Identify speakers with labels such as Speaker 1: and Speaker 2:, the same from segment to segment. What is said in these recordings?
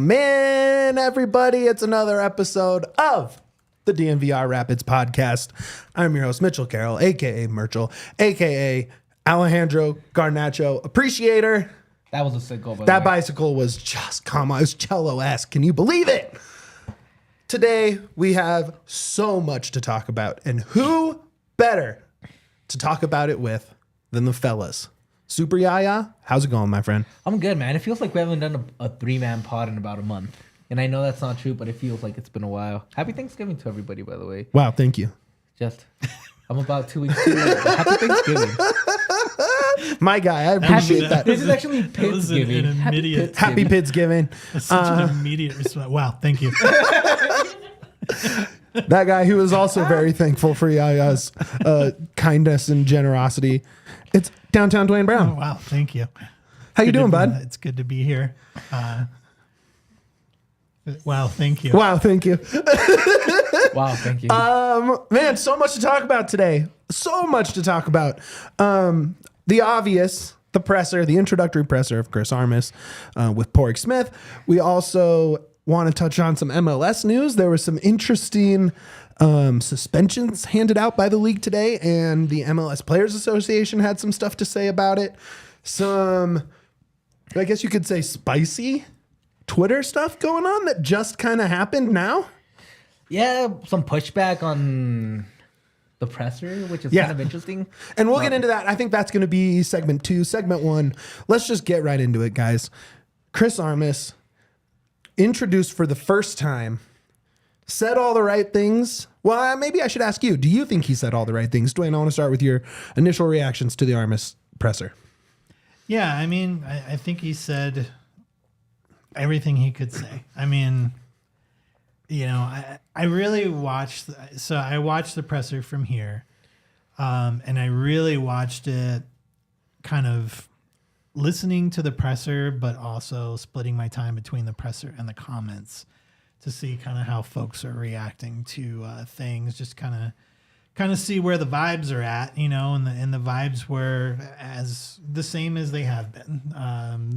Speaker 1: Welcome in, everybody. It's another episode of the DNVR Rapids podcast. I'm your host, Mitchell Carroll, a.k.a. Merchel, a.k.a. Alejandro Garnacho Appreciator.
Speaker 2: That was a sick goal, by
Speaker 1: That
Speaker 2: the way.
Speaker 1: bicycle was just, it was cello-esque. Can you believe it? Today, we have so much to talk about. And who better to talk about it with than the fellas? Super Yaya, how's it going, my friend?
Speaker 2: I'm good, man. It feels like we haven't done a three-man pod in about a month. And I know that's not true, but it feels like it's been a while. Happy Thanksgiving to everybody, by the way.
Speaker 1: Wow, thank you.
Speaker 2: I'm about 2 weeks too late. Happy Thanksgiving.
Speaker 1: My guy, I appreciate that.
Speaker 2: This is actually Pidsgiving.
Speaker 1: Happy Pidsgiving.
Speaker 3: That's such an immediate response. Wow, thank you.
Speaker 1: That guy who is also very thankful for Yaya's kindness and generosity. It's downtown Duane Brown.
Speaker 3: Oh, wow, thank you.
Speaker 1: How you doing, bud?
Speaker 3: It's good to be here. Wow, thank you.
Speaker 1: Wow, thank you.
Speaker 2: Wow, thank you.
Speaker 1: Man, so much to talk about today. So much to talk about. The obvious, the presser, the introductory presser of Chris Armas with Padraig Smith. We also want to touch on some MLS news. There was some interesting suspensions handed out by the league today, and the MLS Players Association had some stuff to say about it. Some, I guess you could say, spicy Twitter stuff going on that just kind of happened now.
Speaker 2: Yeah, some pushback on the presser, which is kind of interesting.
Speaker 1: And we'll get into that. I think that's going to be segment 2. Segment 1, let's just get right into it, guys. Chris Armas, introduced for the first time, said all the right things. Well, maybe I should ask you, do you think he said all the right things? Duane, I want to start with your initial reactions to the Armas presser.
Speaker 3: Yeah, I mean, I think he said everything he could say. I mean, you know, I really watched, so I watched the presser from here, and I really watched it kind of listening to the presser, but also splitting my time between the presser and the comments to see kind of how folks are reacting to things, just kind of see where the vibes are at, you know, and the vibes were as the same as they have been.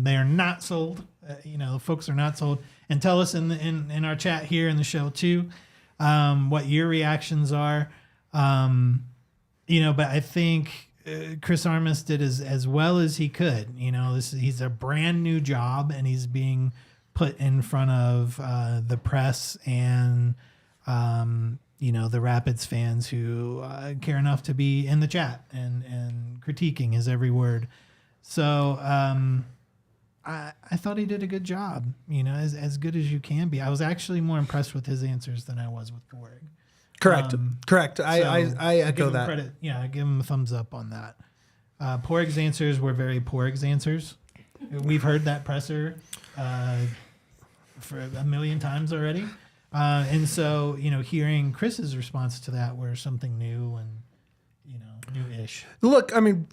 Speaker 3: They are not sold, you know, folks are not sold. And tell us in our chat here in the show too, what your reactions are. You know, but I think Chris Armas did as well as he could. You know, he's a brand new job, and he's being put in front of the press and you know, the Rapids fans who care enough to be in the chat and critiquing his every word. So I thought he did a good job, you know, as good as you can be. I was actually more impressed with his answers than I was with Padraig.
Speaker 1: Correct. I echo that.
Speaker 3: Credit. Yeah, I give him a thumbs up on that. Padraig's answers were very Padraig's answers. We've heard that presser for a million times already. And so, you know, hearing Chris's response to that were something new and, you know, new-ish.
Speaker 1: Look, I mean,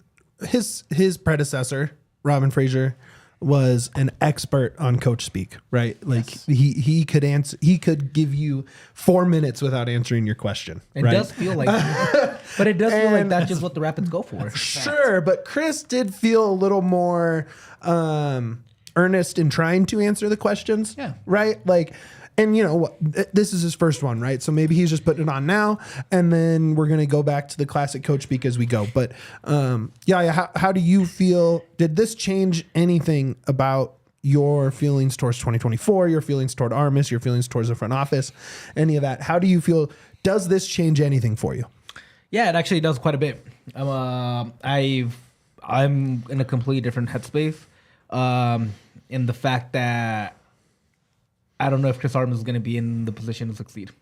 Speaker 1: his predecessor, Robin Fraser, was an expert on coach speak, right? Like he could answer, he could give you 4 minutes without answering your question.
Speaker 2: It
Speaker 1: right?
Speaker 2: does feel like, but it does feel like that's just what the Rapids go for.
Speaker 1: Sure, but Chris did feel a little more earnest in trying to answer the questions.
Speaker 3: Yeah.
Speaker 1: Right? Like, and you know, this is his first one, right? So maybe he's just putting it on now, and then we're going to go back to the classic coach speak as we go. But how do you feel? Did this change anything about your feelings towards 2024, your feelings toward Armas, your feelings towards the front office, any of that? How do you feel? Does this change anything for you?
Speaker 2: Yeah, it actually does quite a bit. I'm in a completely different headspace in the fact that I don't know if Chris Armas is going to be in the position to succeed.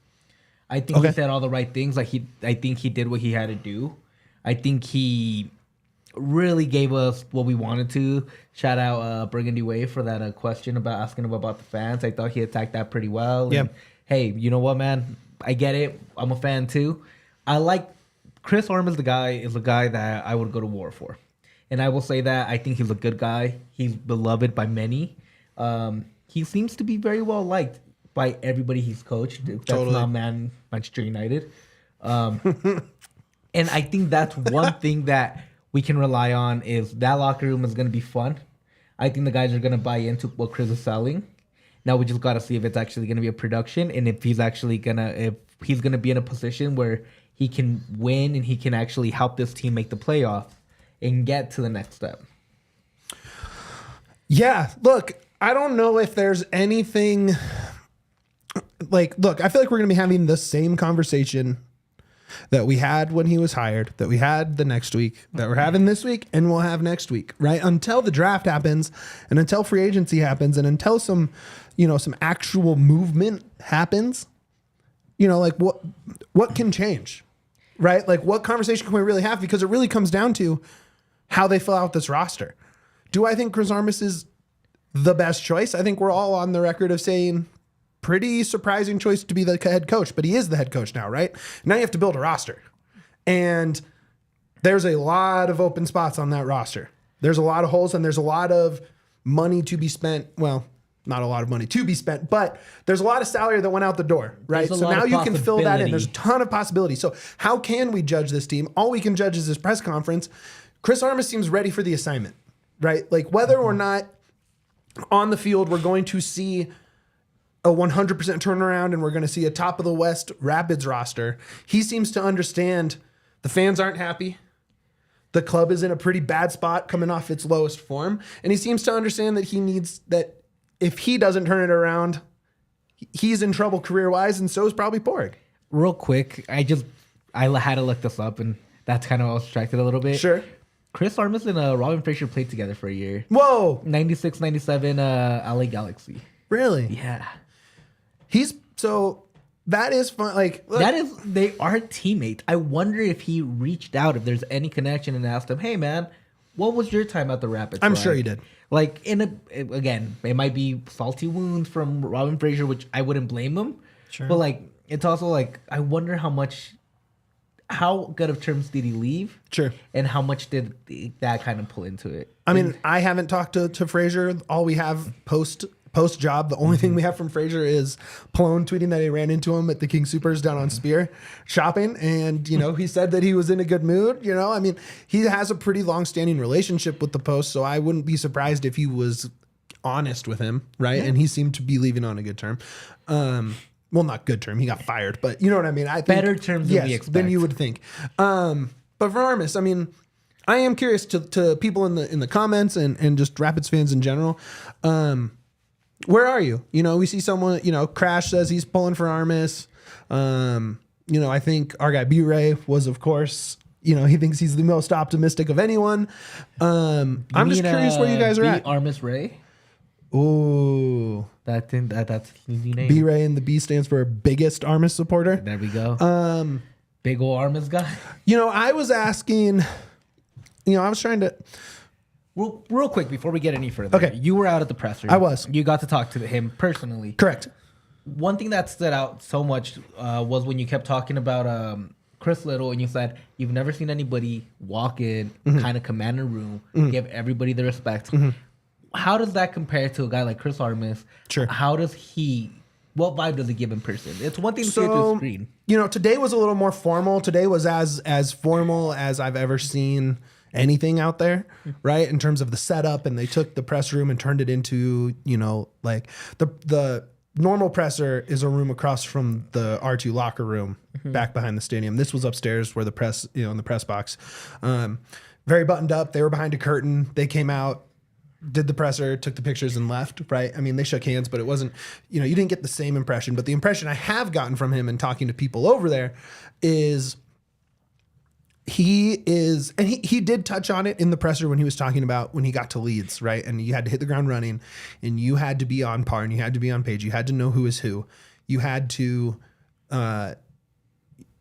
Speaker 2: I think he said all the right things. I think he did what he had to do. I think he really gave us what we wanted to. Shout out Burgundy Way for that question asking him about the fans. I thought he attacked that pretty well.
Speaker 1: Yeah.
Speaker 2: Hey, you know what, man? I get it. I'm a fan too. I like Chris Armas. Is the guy that I would go to war for, and I will say that I think he's a good guy. He's beloved by many. He seems to be very well liked by everybody he's coached. That's not Manchester United. And I think that's one thing that we can rely on is that locker room is going to be fun. I think the guys are going to buy into what Chris is selling. Now we just got to see if it's actually going to be a production, and if he's gonna be in a position where he can win and he can actually help this team make the playoff and get to the next step.
Speaker 1: Yeah, look, I don't know if there's anything like, look, I feel like we're going to be having the same conversation that we had when he was hired, that we had the next week, that we're having this week, and we'll have next week, right? Until the draft happens and until free agency happens and until some actual movement happens, like what can change, right? Like what conversation can we really have? Because it really comes down to how they fill out this roster. Do I think Chris Armas is the best choice? I think we're all on the record of saying pretty surprising choice to be the head coach, but he is the head coach now, right? Now you have to build a roster. And there's a lot of open spots on that roster. There's a lot of holes and there's a lot of money to be spent. Well, not a lot of money to be spent, but there's a lot of salary that went out the door, right? So now you can fill that in. There's a ton of possibility. So how can we judge this team? All we can judge is this press conference. Chris Armas seems ready for the assignment, right? Like whether or not on the field we're going to see a 100% turnaround and we're going to see a top of the West Rapids roster. He seems to understand the fans aren't happy. The club is in a pretty bad spot coming off its lowest form. And he seems to understand that if he doesn't turn it around, he's in trouble career-wise, and so is probably Padraig.
Speaker 2: Real quick, I had to look this up, and that's kind of what I was distracted a little bit.
Speaker 1: Sure.
Speaker 2: Chris Armas and Robin Fraser played together for a year.
Speaker 1: Whoa.
Speaker 2: 96, 97, LA Galaxy.
Speaker 1: Really?
Speaker 2: Yeah.
Speaker 1: That is fun. Like
Speaker 2: they are teammates. I wonder if he reached out, if there's any connection, and asked him, "Hey, man, what was your time at the Rapids?"
Speaker 1: I'm sure he did.
Speaker 2: Like again, it might be salty wounds from Robin Fraser, which I wouldn't blame him.
Speaker 3: Sure.
Speaker 2: But like, it's also like I wonder how good of terms did he leave?
Speaker 1: Sure.
Speaker 2: And how much did that kind of pull into it?
Speaker 1: I mean, I haven't talked to Fraser. All we have post job, the only thing we have from Fraser is Plone tweeting that he ran into him at the King Supers down on Spear shopping. And, he said that he was in a good mood. I mean, he has a pretty long-standing relationship with the Post, so I wouldn't be surprised if he was honest with him, right? Yeah. And he seemed to be leaving on a good term. Well, not good term. He got fired, but you know what I mean? I think
Speaker 2: better terms than we expect.
Speaker 1: Than you would think. But for Armas, I mean, I am curious to people in the comments and just Rapids fans in general. Where are you? We see someone, Crash says he's pulling for Armas. I think our guy B-Ray was, of course, he thinks he's the most optimistic of anyone. I'm just curious where you guys are at.
Speaker 2: Armas Ray?
Speaker 1: Ooh.
Speaker 2: That's his new name.
Speaker 1: B-Ray, and the B stands for biggest Armas supporter.
Speaker 2: There we go. Big ol' Armas guy.
Speaker 1: I was asking, I was trying to...
Speaker 2: Real quick, before we get any further.
Speaker 1: Okay.
Speaker 2: You were out at the presser.
Speaker 1: I was.
Speaker 2: You got to talk to him personally.
Speaker 1: Correct.
Speaker 2: One thing that stood out so much was when you kept talking about Chris Little, and you said you've never seen anybody walk in, kind of command a room, give everybody the respect. How does that compare to a guy like Chris Armas?
Speaker 1: Sure.
Speaker 2: What vibe does he give in person? It's one thing to see it through the screen.
Speaker 1: Today was a little more formal. Today was as formal as I've ever seen anything out there, right? In terms of the setup, and they took the press room and turned it into, like the normal presser is a room across from the R2 locker room back behind the stadium. This was upstairs where the press, in the press box, very buttoned up. They were behind a curtain. They came out, did the presser, took the pictures and left, right? I mean, they shook hands, but it wasn't, you didn't get the same impression. But the impression I have gotten from him and talking to people over there is he did touch on it in the presser when he was talking about when he got to Leeds, right? And you had to hit the ground running, and you had to be on par, and you had to be on page. You had to know who is who. You had to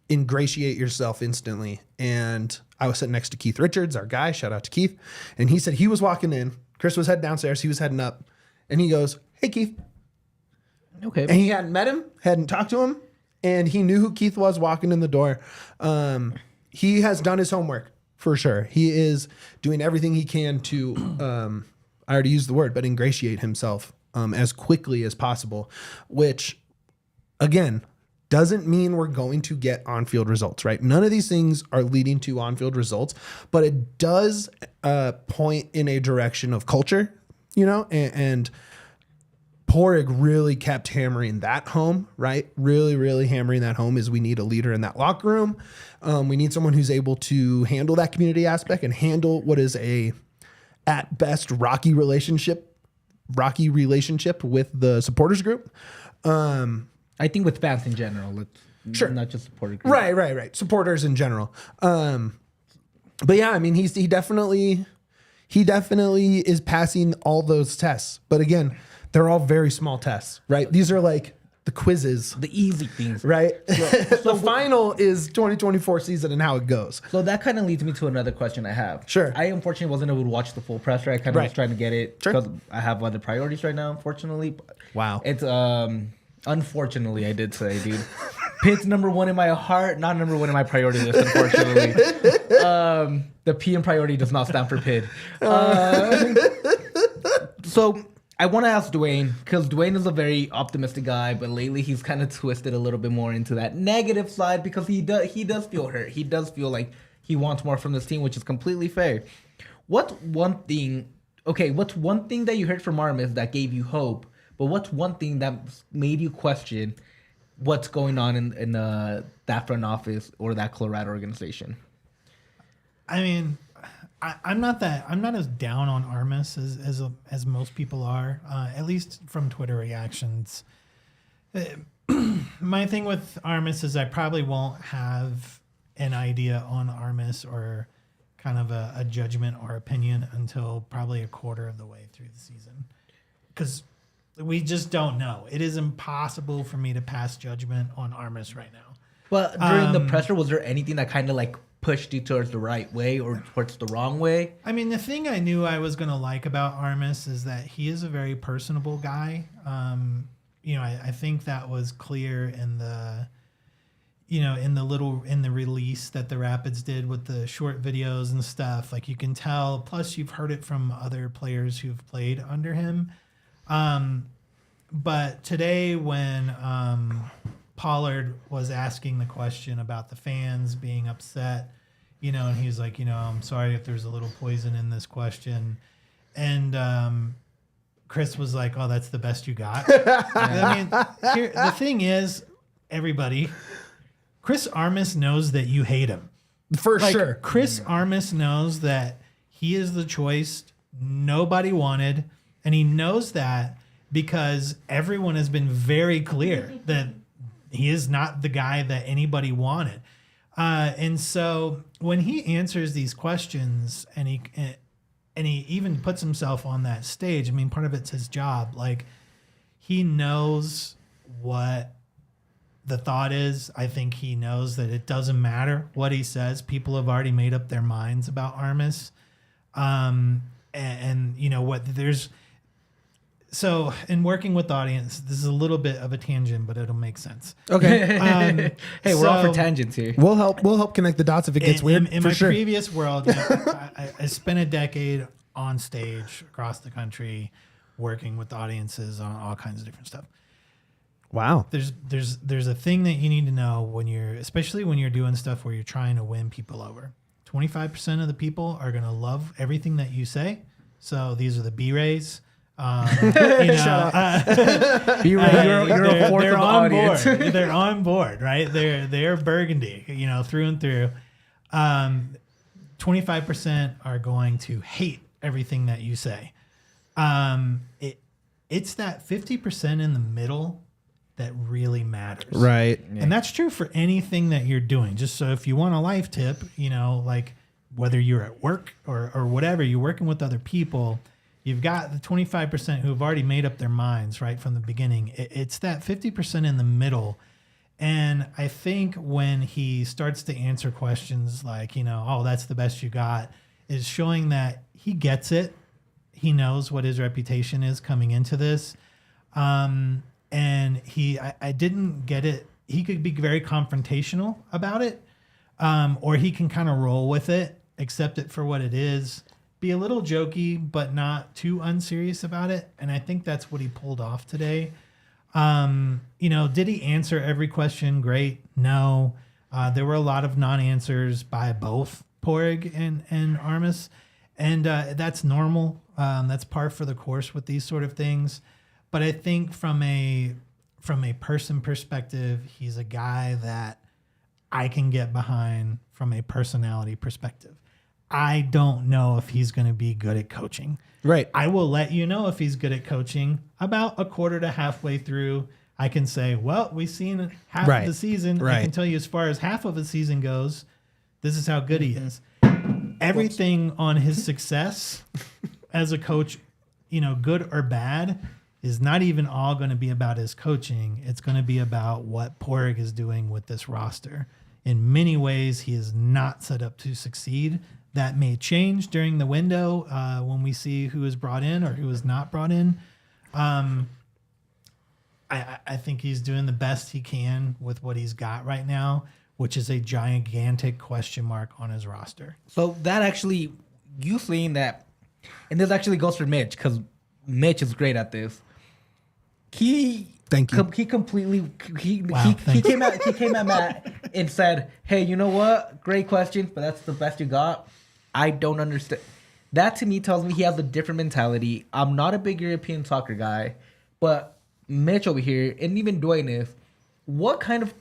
Speaker 1: ingratiate yourself instantly. And I was sitting next to Keith Richards, our guy. Shout out to Keith. And he said he was walking in. Chris was heading downstairs. He was heading up. And he goes, "Hey, Keith."
Speaker 2: Okay.
Speaker 1: And he hadn't met him, hadn't talked to him, and he knew who Keith was walking in the door. He has done his homework for sure. He is doing everything he can to, I already used the word, but ingratiate himself as quickly as possible, which, again, doesn't mean we're going to get on-field results, right? None of these things are leading to on-field results, but it does point in a direction of culture, and Padraig really kept hammering that home, right? Really, really hammering that home is we need a leader in that locker room. We need someone who's able to handle that community aspect and handle what is at best rocky relationship with the supporters group.
Speaker 2: I think with fans in general,
Speaker 1: Sure.
Speaker 2: not just supporter group.
Speaker 1: Right. Supporters in general. But yeah, I mean, he definitely is passing all those tests. But again, they're all very small tests, right? These are like the quizzes,
Speaker 2: The easy things.
Speaker 1: right? The final is 2024 season and how it goes.
Speaker 2: So that kind of leads me to another question I have.
Speaker 1: Sure.
Speaker 2: I unfortunately wasn't able to watch the full presser. I kind of
Speaker 1: Right.
Speaker 2: was trying to get it
Speaker 1: Sure.
Speaker 2: because I have other priorities right now, unfortunately.
Speaker 1: Wow.
Speaker 2: It's unfortunately, I did say, dude. Pitt's number one in my heart, not number one in my priority list, unfortunately. The P in priority does not stand for Pitt. So I want to ask Duane, because Duane is a very optimistic guy, but lately he's kind of twisted a little bit more into that negative side because he does feel hurt. He does feel like he wants more from this team, which is completely fair. What's one thing that you heard from Armas that gave you hope, but what's one thing that made you question what's going on in that front office or that Colorado organization?
Speaker 3: I mean, I'm not as down on Armas as most people are, at least from Twitter reactions. My thing with Armas is I probably won't have an idea on Armas or kind of a judgment or opinion until probably a quarter of the way through the season, because we just don't know. It is impossible for me to pass judgment on Armas right now.
Speaker 2: Well, during the presser, was there anything that kind of like pushed you towards the right way or towards the wrong way?
Speaker 3: I mean, the thing I knew I was going to like about Armas is that he is a very personable guy. I think that was clear in the release that the Rapids did with the short videos and stuff. Like, you can tell, plus you've heard it from other players who've played under him. But today when Pollard was asking the question about the fans being upset, and he's like, I'm sorry if there's a little poison in this question. And Chris was like, oh, that's the best you got. I mean, the thing is, everybody, Chris Armas knows that you hate him.
Speaker 1: For sure.
Speaker 3: Chris Armas knows that he is the choice nobody wanted, and he knows that because everyone has been very clear that he is not the guy that anybody wanted. And so when he answers these questions and he even puts himself on that stage, I mean, part of it's his job. Like, he knows what the thought is. I think he knows that it doesn't matter what he says. People have already made up their minds about Armas. So in working with the audience, this is a little bit of a tangent, but it'll make sense.
Speaker 1: Okay.
Speaker 2: Hey, we're all for tangents here.
Speaker 1: We'll help connect the dots if it gets weird.
Speaker 3: In
Speaker 1: for
Speaker 3: my
Speaker 1: sure.
Speaker 3: previous world, I spent a decade on stage across the country working with audiences on all kinds of different stuff.
Speaker 1: Wow.
Speaker 3: There's a thing that you need to know especially when you're doing stuff where you're trying to win people over. 25% of the people are going to love everything that you say. So these are the B-rays.
Speaker 2: B-Ray, you're a fourth of the audience.
Speaker 3: They're on board, right? They're burgundy, through and through. 25% are going to hate everything that you say. It's that 50% in the middle that really matters.
Speaker 1: Right.
Speaker 3: Yeah. And that's true for anything that you're doing. Just so if you want a life tip, like whether you're at work or whatever, you're working with other people, you've got the 25% who've already made up their minds right from the beginning. It's that 50% in the middle. And I think when he starts to answer questions like, oh, that's the best you got, is showing that he gets it. He knows what his reputation is coming into this. And I didn't get it. He could be very confrontational about it, or he can kind of roll with it, accept it for what it is, be a little jokey, but not too unserious about it. And I think that's what he pulled off today. Did he answer every question? Great. No. There were a lot of non-answers by both Padraig and Armas. And that's normal. That's par for the course with these sort of things. But I think from a person perspective, he's a guy that I can get behind from a personality perspective. I don't know if he's going to be good at coaching.
Speaker 1: Right.
Speaker 3: I will let you know if he's good at coaching about a quarter to halfway through. I can say, well, we've seen half of the season.
Speaker 1: Right.
Speaker 3: I can tell you as far as half of the season goes, this is how good he is. Everything on his success as a coach, good or bad, is not even all going to be about his coaching. It's going to be about what Padraig is doing with this roster. In many ways, he is not set up to succeed. That may change during the window when we see who is brought in or who is not brought in. I think he's doing the best he can with what he's got right now, which is a gigantic question mark on his roster.
Speaker 2: So that actually, you saying that, and this actually goes for Mitch, because Mitch is great at this.
Speaker 1: Thank you.
Speaker 2: He completely he
Speaker 3: Thanks.
Speaker 2: came at Matt and said, "Hey, you know what? Great question, but that's the best you got." I don't understand. That to me tells me he has a different mentality. I'm not a big European soccer guy, but Mitch over here, and even Duane is, what kind of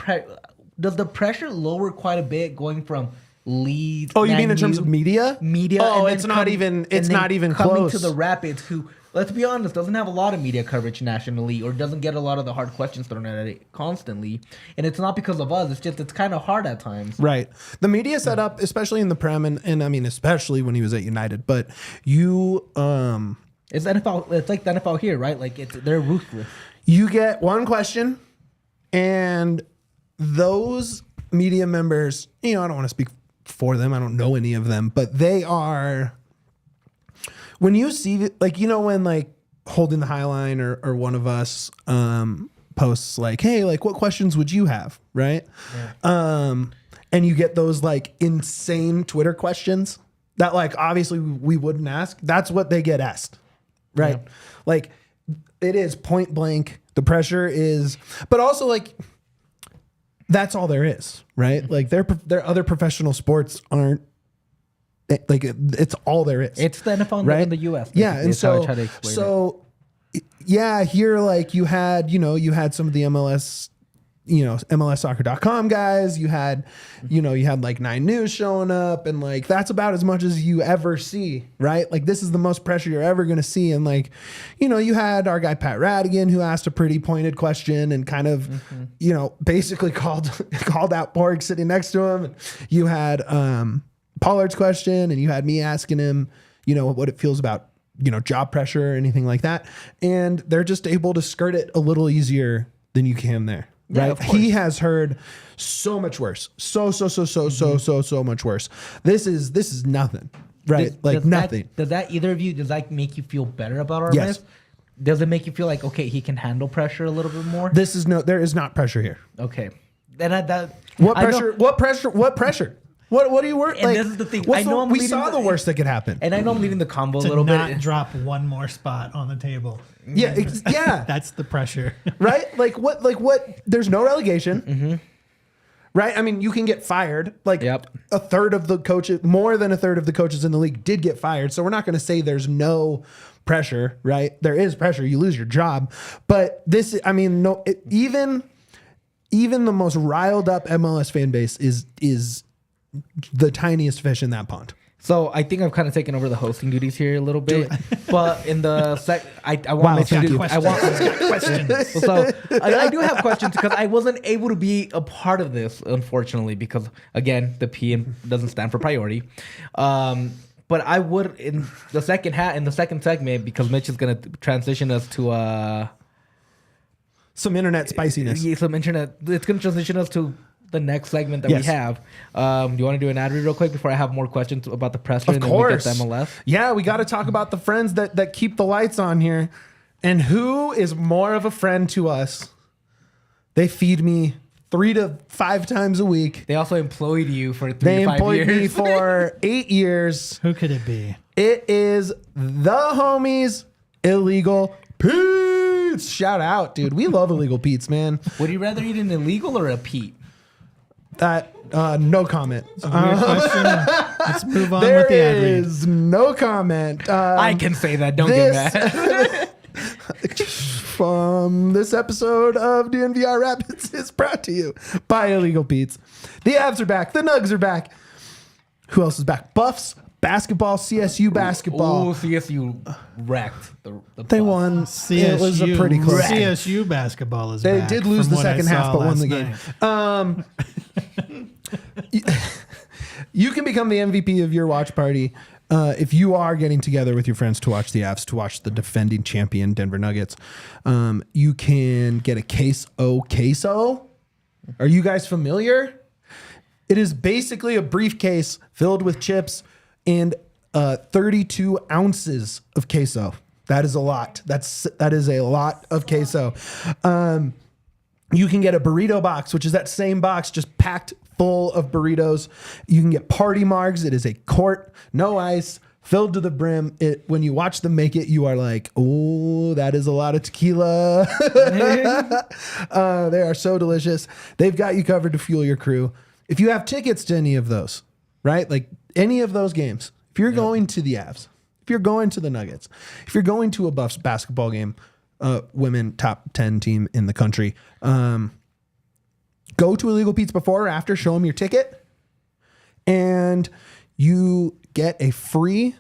Speaker 2: does the pressure lower quite a bit going from Leeds?
Speaker 1: Oh, you mean in terms of media?
Speaker 2: Media.
Speaker 1: Oh,
Speaker 2: and
Speaker 1: it's
Speaker 2: then
Speaker 1: not even. It's not even
Speaker 2: coming
Speaker 1: close.
Speaker 2: to the Rapids, who, let's be honest, doesn't have a lot of media coverage nationally, or doesn't get a lot of the hard questions thrown at it constantly. And it's not because of us. It's just it's kind of hard at times.
Speaker 1: Right. The media setup, especially in the Prem, and I mean, especially when he was at United. But you,
Speaker 2: It's NFL. It's like the NFL here, right? Like they're ruthless.
Speaker 1: you get one question, and those media members, I don't want to speak for them. I don't know any of them, but they are. When you see, when Holding the High Line or one of us posts like, hey, what questions would you have, right? Yeah. And you get those insane Twitter questions that obviously we wouldn't ask. That's what they get asked, right? Yeah. It is point blank. The pressure is, but also that's all there is, right? Their other professional sports aren't. It's all there is.
Speaker 2: It's the NFL
Speaker 1: right?
Speaker 2: in the U.S.
Speaker 1: Yeah, and
Speaker 2: so
Speaker 1: here you had some of the MLS, MLSsoccer.com guys. You had 9 News showing up, and that's about as much as you ever see, right? This is the most pressure you're ever going to see, and you had our guy Pat Radigan who asked a pretty pointed question and kind of basically called out Borg sitting next to him. And you had Pollard's question, and you had me asking him, what it feels about, job pressure or anything like that. And they're just able to skirt it a little easier than you can there. Right.
Speaker 2: Yeah,
Speaker 1: he has heard so much worse. So much worse. This is nothing. Right. Nothing.
Speaker 2: Does that either of you, does that make you feel better about our
Speaker 1: Yes.
Speaker 2: list? Does it make you feel like, okay, he can handle pressure a little bit more?
Speaker 1: There is not pressure here.
Speaker 2: Okay. Then
Speaker 1: What pressure? What do you work?
Speaker 2: And this is the thing.
Speaker 1: We saw the worst that could happen.
Speaker 2: And I know I'm leaving the combo a
Speaker 3: To
Speaker 2: little
Speaker 3: not
Speaker 2: bit.
Speaker 3: drop one more spot on the table.
Speaker 1: Yeah. Yeah.
Speaker 3: That's the pressure.
Speaker 1: Right? What? There's no relegation. Mm-hmm. Right? I mean, you can get fired. A third of the coaches, more than a third of the coaches in the league did get fired. So we're not going to say there's no pressure, right? There is pressure. You lose your job. But even the most riled up MLS fan base is the tiniest fish in that pond.
Speaker 2: So I think I've kind of taken over the hosting duties here a little bit, but in the I want to do. I want questions. So I do have questions because I wasn't able to be a part of this, unfortunately, because again, the P doesn't stand for priority. But I would in the second segment, because Mitch is going to transition us to
Speaker 1: some internet spiciness.
Speaker 2: Yeah, some internet. It's going to transition us to the next segment that we have. Do you want to do an ad read real quick before I have more questions about the presser?
Speaker 1: Of course.
Speaker 2: Then we get to MLS?
Speaker 1: Yeah, we got to talk about the friends that keep the lights on here. And who is more of a friend to us? They feed me 3 to 5 times a week.
Speaker 2: They also employed you for 3 to 5 years.
Speaker 1: They employed me for 8 years.
Speaker 3: Who could it be?
Speaker 1: It is the homies, Illegal Pete's. Shout out, dude. We love Illegal Pete's, man.
Speaker 2: Would you rather eat an illegal or a Pete?
Speaker 1: No comment.
Speaker 3: Weird question. Let's move on
Speaker 1: There
Speaker 3: with the ad read.
Speaker 1: is no comment.
Speaker 2: I can say that. Don't get mad.
Speaker 1: This episode of DNVR Rapids is brought to you by Illegal Pete's. The Avs are back. The Nugs are back. Who else is back? Buffs, basketball, CSU basketball.
Speaker 2: Oh, CSU wrecked the
Speaker 1: They won.
Speaker 3: CSU,
Speaker 1: It was a pretty close game.
Speaker 3: CSU basketball is
Speaker 1: They
Speaker 3: back
Speaker 1: did lose
Speaker 3: from
Speaker 1: the
Speaker 3: what I
Speaker 1: second half,
Speaker 3: saw
Speaker 1: but won the
Speaker 3: last
Speaker 1: game.
Speaker 3: night.
Speaker 1: You can become the MVP of your watch party if you are getting together with your friends to watch the Avs, to watch the defending champion Denver Nuggets. You can get a queso. Are you guys familiar? It is basically a briefcase filled with chips and 32 ounces of queso. That is a lot. That is a lot of queso. You can get a burrito box, which is that same box just packed full of burritos. You can get party margs. It is a quart, no ice, filled to the brim. When you watch them make it, you are like, oh, that is a lot of tequila. They are so delicious. They've got you covered to fuel your crew. If you have tickets to any of those, right? Like any of those games, if you're going to the Avs, if you're going to the Nuggets, if you're going to a Buffs basketball game, women top 10 team in the country, go to Illegal Pete's before or after, show them your ticket, and you get a free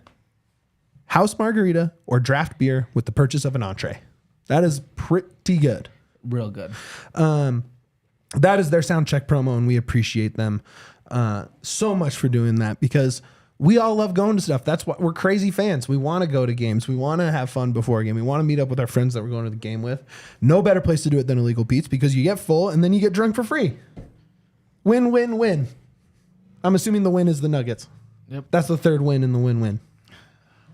Speaker 1: house margarita or draft beer with the purchase of an entree. That is pretty good.
Speaker 2: real good.
Speaker 1: That is their sound check promo, and we appreciate them so much for doing that, because we all love going to stuff. That's what we're crazy fans. We want to go to games. We want to have fun before a game. We want to meet up with our friends that we're going to the game with. No better place to do it than Illegal Pete's, because you get full and then you get drunk for free. Win, win, win. I'm assuming the win is the Nuggets.
Speaker 2: Yep.
Speaker 1: That's the third win in the win-win.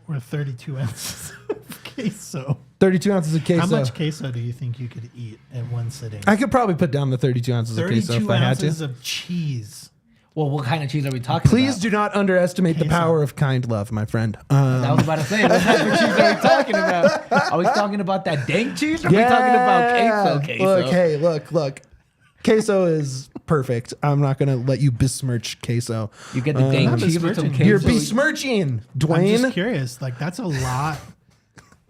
Speaker 3: Or 32 ounces of queso.
Speaker 1: 32 ounces of queso.
Speaker 3: How much queso do you think you could eat in one sitting?
Speaker 1: I could probably put down the 32 ounces of queso if I had to.
Speaker 3: 32 ounces of cheese.
Speaker 2: Well, what kind of cheese are we talking
Speaker 1: Please
Speaker 2: about?
Speaker 1: do not underestimate the
Speaker 3: Queso.
Speaker 1: power of kind love, my friend.
Speaker 2: I was about to say, what type of cheese are we talking about? Are we talking about that dank cheese? Or are we talking about queso?
Speaker 1: Look. Queso is perfect. I'm not going to let you besmirch queso.
Speaker 2: You get the dank
Speaker 3: I'm
Speaker 2: cheese with some
Speaker 3: besmirching.
Speaker 1: You're
Speaker 2: queso.
Speaker 1: besmirching,
Speaker 3: I'm
Speaker 1: Duane.
Speaker 3: just curious. Like, that's a lot.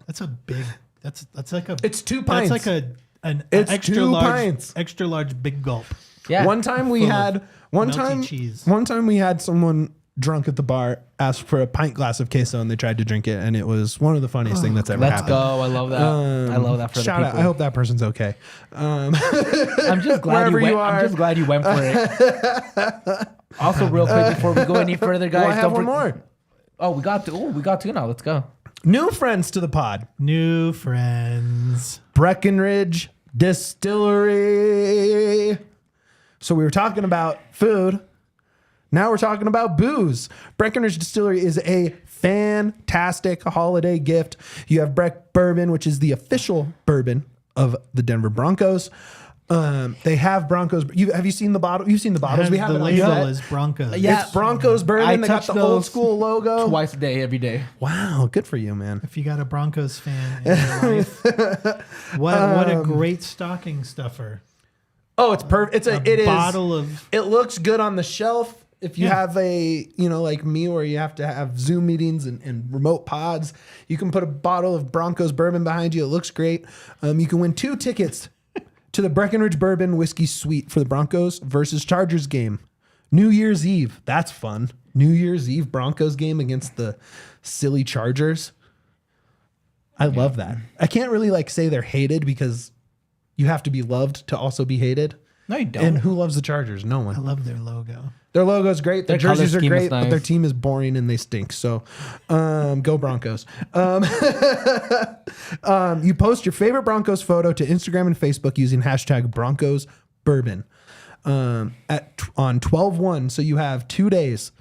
Speaker 3: That's a big. That's like a.
Speaker 1: It's 2 pints.
Speaker 3: That's like an
Speaker 1: It's
Speaker 3: extra
Speaker 1: 2
Speaker 3: large,
Speaker 1: pints.
Speaker 3: extra large big gulp.
Speaker 2: Yeah.
Speaker 1: One time we
Speaker 3: Full of
Speaker 1: had
Speaker 3: melty cheese.
Speaker 1: One time we had someone drunk at the bar ask for a pint glass of queso, and they tried to drink it, and it was one of the funniest things that's ever
Speaker 2: Let's
Speaker 1: happened.
Speaker 2: go. I love that. I love that for
Speaker 1: Shout
Speaker 2: the
Speaker 1: out.
Speaker 2: people.
Speaker 1: I hope that person's okay.
Speaker 2: I'm just glad
Speaker 1: Wherever
Speaker 2: you went.
Speaker 1: you are.
Speaker 2: I'm just glad you went for it. Also, real quick before we go any further, guys,
Speaker 1: Well, I have one
Speaker 2: don't
Speaker 1: more.
Speaker 2: Oh, we got two now. Let's go.
Speaker 1: New friends to the pod.
Speaker 3: New friends.
Speaker 1: Breckenridge Distillery. So we were talking about food. Now we're talking about booze. Breckenridge Distillery is a fantastic holiday gift. You have Breck Bourbon, which is the official bourbon of the Denver Broncos. They have Broncos. Have you seen the bottle? You've seen the bottles. We have
Speaker 3: the
Speaker 1: it on
Speaker 3: label
Speaker 1: set.
Speaker 3: is Broncos.
Speaker 2: Yeah.
Speaker 1: It's Broncos bourbon.
Speaker 2: I
Speaker 1: They got
Speaker 2: touch
Speaker 1: the
Speaker 2: those
Speaker 1: old school logo.
Speaker 2: Twice a day, every day.
Speaker 1: Wow, good for you, man.
Speaker 3: If you got a Broncos fan in your life, what a great stocking stuffer.
Speaker 1: Oh, it's perfect. It is
Speaker 3: Bottle of
Speaker 1: It looks good on the shelf. If you have a, like me, where you have to have Zoom meetings and remote pods, you can put a bottle of Broncos bourbon behind you. It looks great. You can win 2 tickets to the Breckenridge Bourbon Whiskey Suite for the Broncos versus Chargers game. New Year's Eve. That's fun. New Year's Eve Broncos game against the silly Chargers. I love that. I can't really say they're hated, because you have to be loved to also be hated.
Speaker 2: No, you don't.
Speaker 1: And who loves the Chargers? No one.
Speaker 3: I love their logo.
Speaker 1: Their logo's great. Their
Speaker 2: Their color
Speaker 1: jerseys are
Speaker 2: scheme is
Speaker 1: great, but
Speaker 2: nice.
Speaker 1: their team is boring and they stink. So, go Broncos. You post your favorite Broncos photo to Instagram and Facebook using hashtag Broncos Bourbon on 12/1. So you have 2 days.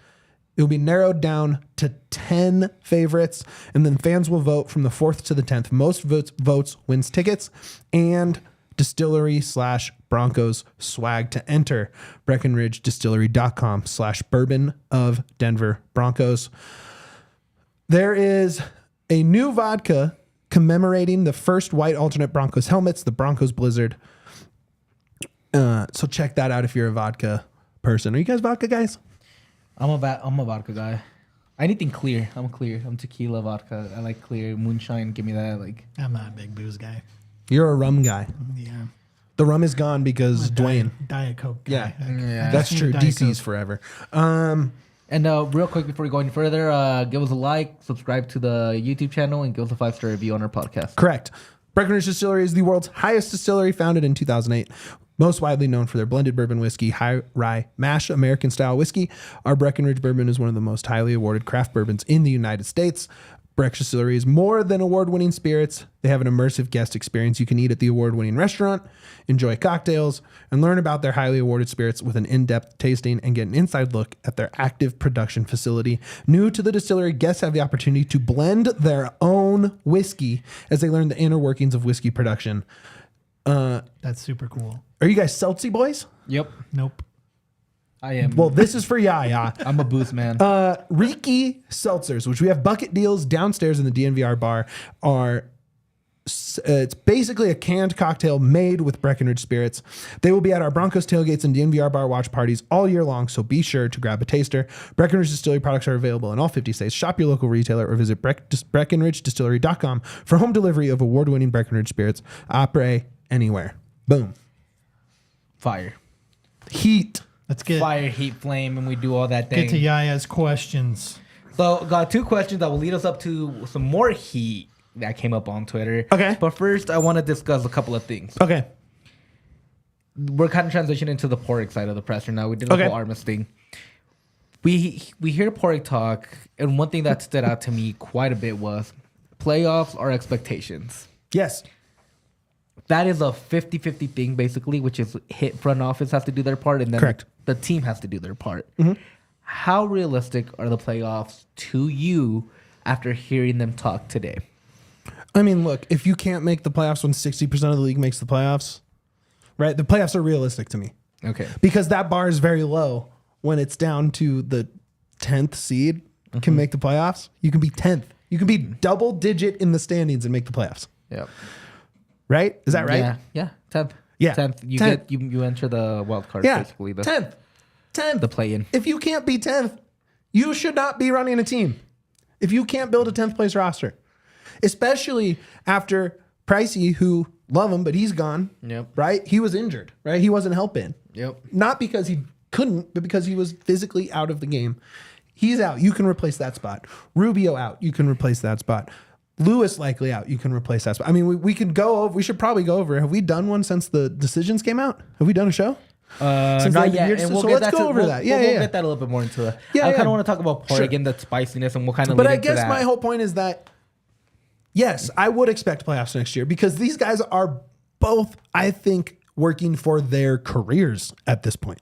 Speaker 1: It will be narrowed down to 10 favorites, and then fans will vote from the 4th to the 10th. Most votes wins tickets and distillery/Broncos swag to enter. BreckenridgeDistillery.com/bourbon of Denver Broncos. There is a new vodka commemorating the first white alternate Broncos helmets, the Broncos Blizzard. So check that out if you're a vodka person. Are you guys vodka guys?
Speaker 2: I'm a vodka guy. Anything clear. I'm clear. I'm tequila vodka. I like clear. Moonshine. Give me that.
Speaker 3: I'm not a big booze guy.
Speaker 1: You're a rum guy.
Speaker 3: Yeah.
Speaker 1: The rum is gone because Duane.
Speaker 3: Diet Coke guy.
Speaker 2: Yeah.
Speaker 1: That's true.
Speaker 3: Diet
Speaker 1: DC's
Speaker 3: Coke.
Speaker 1: forever.
Speaker 2: And real quick before we go any further, give us a like, subscribe to the YouTube channel, and give us a 5-star review on our podcast.
Speaker 1: Correct. Breckenridge Distillery is the world's highest distillery, founded in 2008. Most widely known for their blended bourbon whiskey, high rye mash American style whiskey. Our Breckenridge bourbon is one of the most highly awarded craft bourbons in the United States. Breckenridge Distillery is more than award-winning spirits. They have an immersive guest experience you can eat at the award-winning restaurant, enjoy cocktails, and learn about their highly awarded spirits with an in-depth tasting and get an inside look at their active production facility. New to the distillery, guests have the opportunity to blend their own whiskey as they learn the inner workings of whiskey production.
Speaker 3: That's super cool.
Speaker 1: Are you guys Seltzy boys?
Speaker 2: Yep.
Speaker 3: Nope.
Speaker 2: I am.
Speaker 1: Well, this is for Yahya.
Speaker 2: I'm a booze man.
Speaker 1: Riki Seltzers, which we have bucket deals downstairs in the DNVR bar, are it's basically a canned cocktail made with Breckenridge spirits. They will be at our Broncos tailgates and DNVR bar watch parties all year long, so be sure to grab a taster. Breckenridge Distillery products are available in all 50 states. Shop your local retailer or visit BreckenridgeDistillery.com for home delivery of award-winning Breckenridge spirits. Après anywhere. Boom.
Speaker 2: Fire.
Speaker 1: Heat.
Speaker 3: Let's get
Speaker 2: Fire, heat, flame, and we do all that thing.
Speaker 3: get to Yaya's questions.
Speaker 2: So, got 2 questions that will lead us up to some more heat that came up on Twitter.
Speaker 1: Okay.
Speaker 2: But first, I want to discuss a couple of things.
Speaker 1: Okay.
Speaker 2: We're kind of transitioning into the Porig side of the presser now. We did the
Speaker 1: Okay.
Speaker 2: whole Armas thing. We hear Porig talk, and one thing that stood out to me quite a bit was playoffs are expectations.
Speaker 1: Yes.
Speaker 2: That is a 50-50 thing, basically, which is front office has to do their part, and then
Speaker 1: Correct.
Speaker 2: the team has to do their part. How realistic are the playoffs to you after hearing them talk today?
Speaker 1: I mean, look, if you can't make the playoffs when 60% of the league makes the playoffs, right? The playoffs are realistic to me
Speaker 2: Okay.
Speaker 1: because that bar is very low when it's down to the 10th seed can make the playoffs. You can be 10th. You can be double digit in the standings and make the playoffs.
Speaker 2: Yep.
Speaker 1: Right? Is that right?
Speaker 2: Yeah. Yeah. 10th.
Speaker 1: Yeah.
Speaker 2: 10th. You
Speaker 1: 10th.
Speaker 2: get you enter the wild card,
Speaker 1: Yeah.
Speaker 2: basically. The
Speaker 1: 10th. 10th.
Speaker 2: the play-in.
Speaker 1: If you can't be 10th, you should not be running a team. If you can't build a 10th place roster, especially after Pricey, who love him, but he's gone.
Speaker 2: Yep.
Speaker 1: Right? He was injured, right? He wasn't helping.
Speaker 2: Yep.
Speaker 1: Not because he couldn't, but because he was physically out of the game. He's out. You can replace that spot. Rubio out. You can replace that spot. Lewis likely out. You can replace that spot. I mean, we could go over. We should probably go over. Have we done one since the decisions came out? Have we done a show? Since
Speaker 2: Not
Speaker 1: the
Speaker 2: yet.
Speaker 1: year-
Speaker 2: And
Speaker 1: so
Speaker 2: we'll
Speaker 1: let's
Speaker 2: get
Speaker 1: go over that. Yeah,
Speaker 2: we'll
Speaker 1: yeah.
Speaker 2: get that a little bit more into it.
Speaker 1: Yeah,
Speaker 2: I
Speaker 1: yeah.
Speaker 2: kind of want to talk about Porig
Speaker 1: Sure.
Speaker 2: and the spiciness, and we'll kind of.
Speaker 1: But
Speaker 2: lead
Speaker 1: I
Speaker 2: into
Speaker 1: guess
Speaker 2: that.
Speaker 1: my whole point is that, yes, I would expect playoffs next year because these guys are both, I think, working for their careers at this point.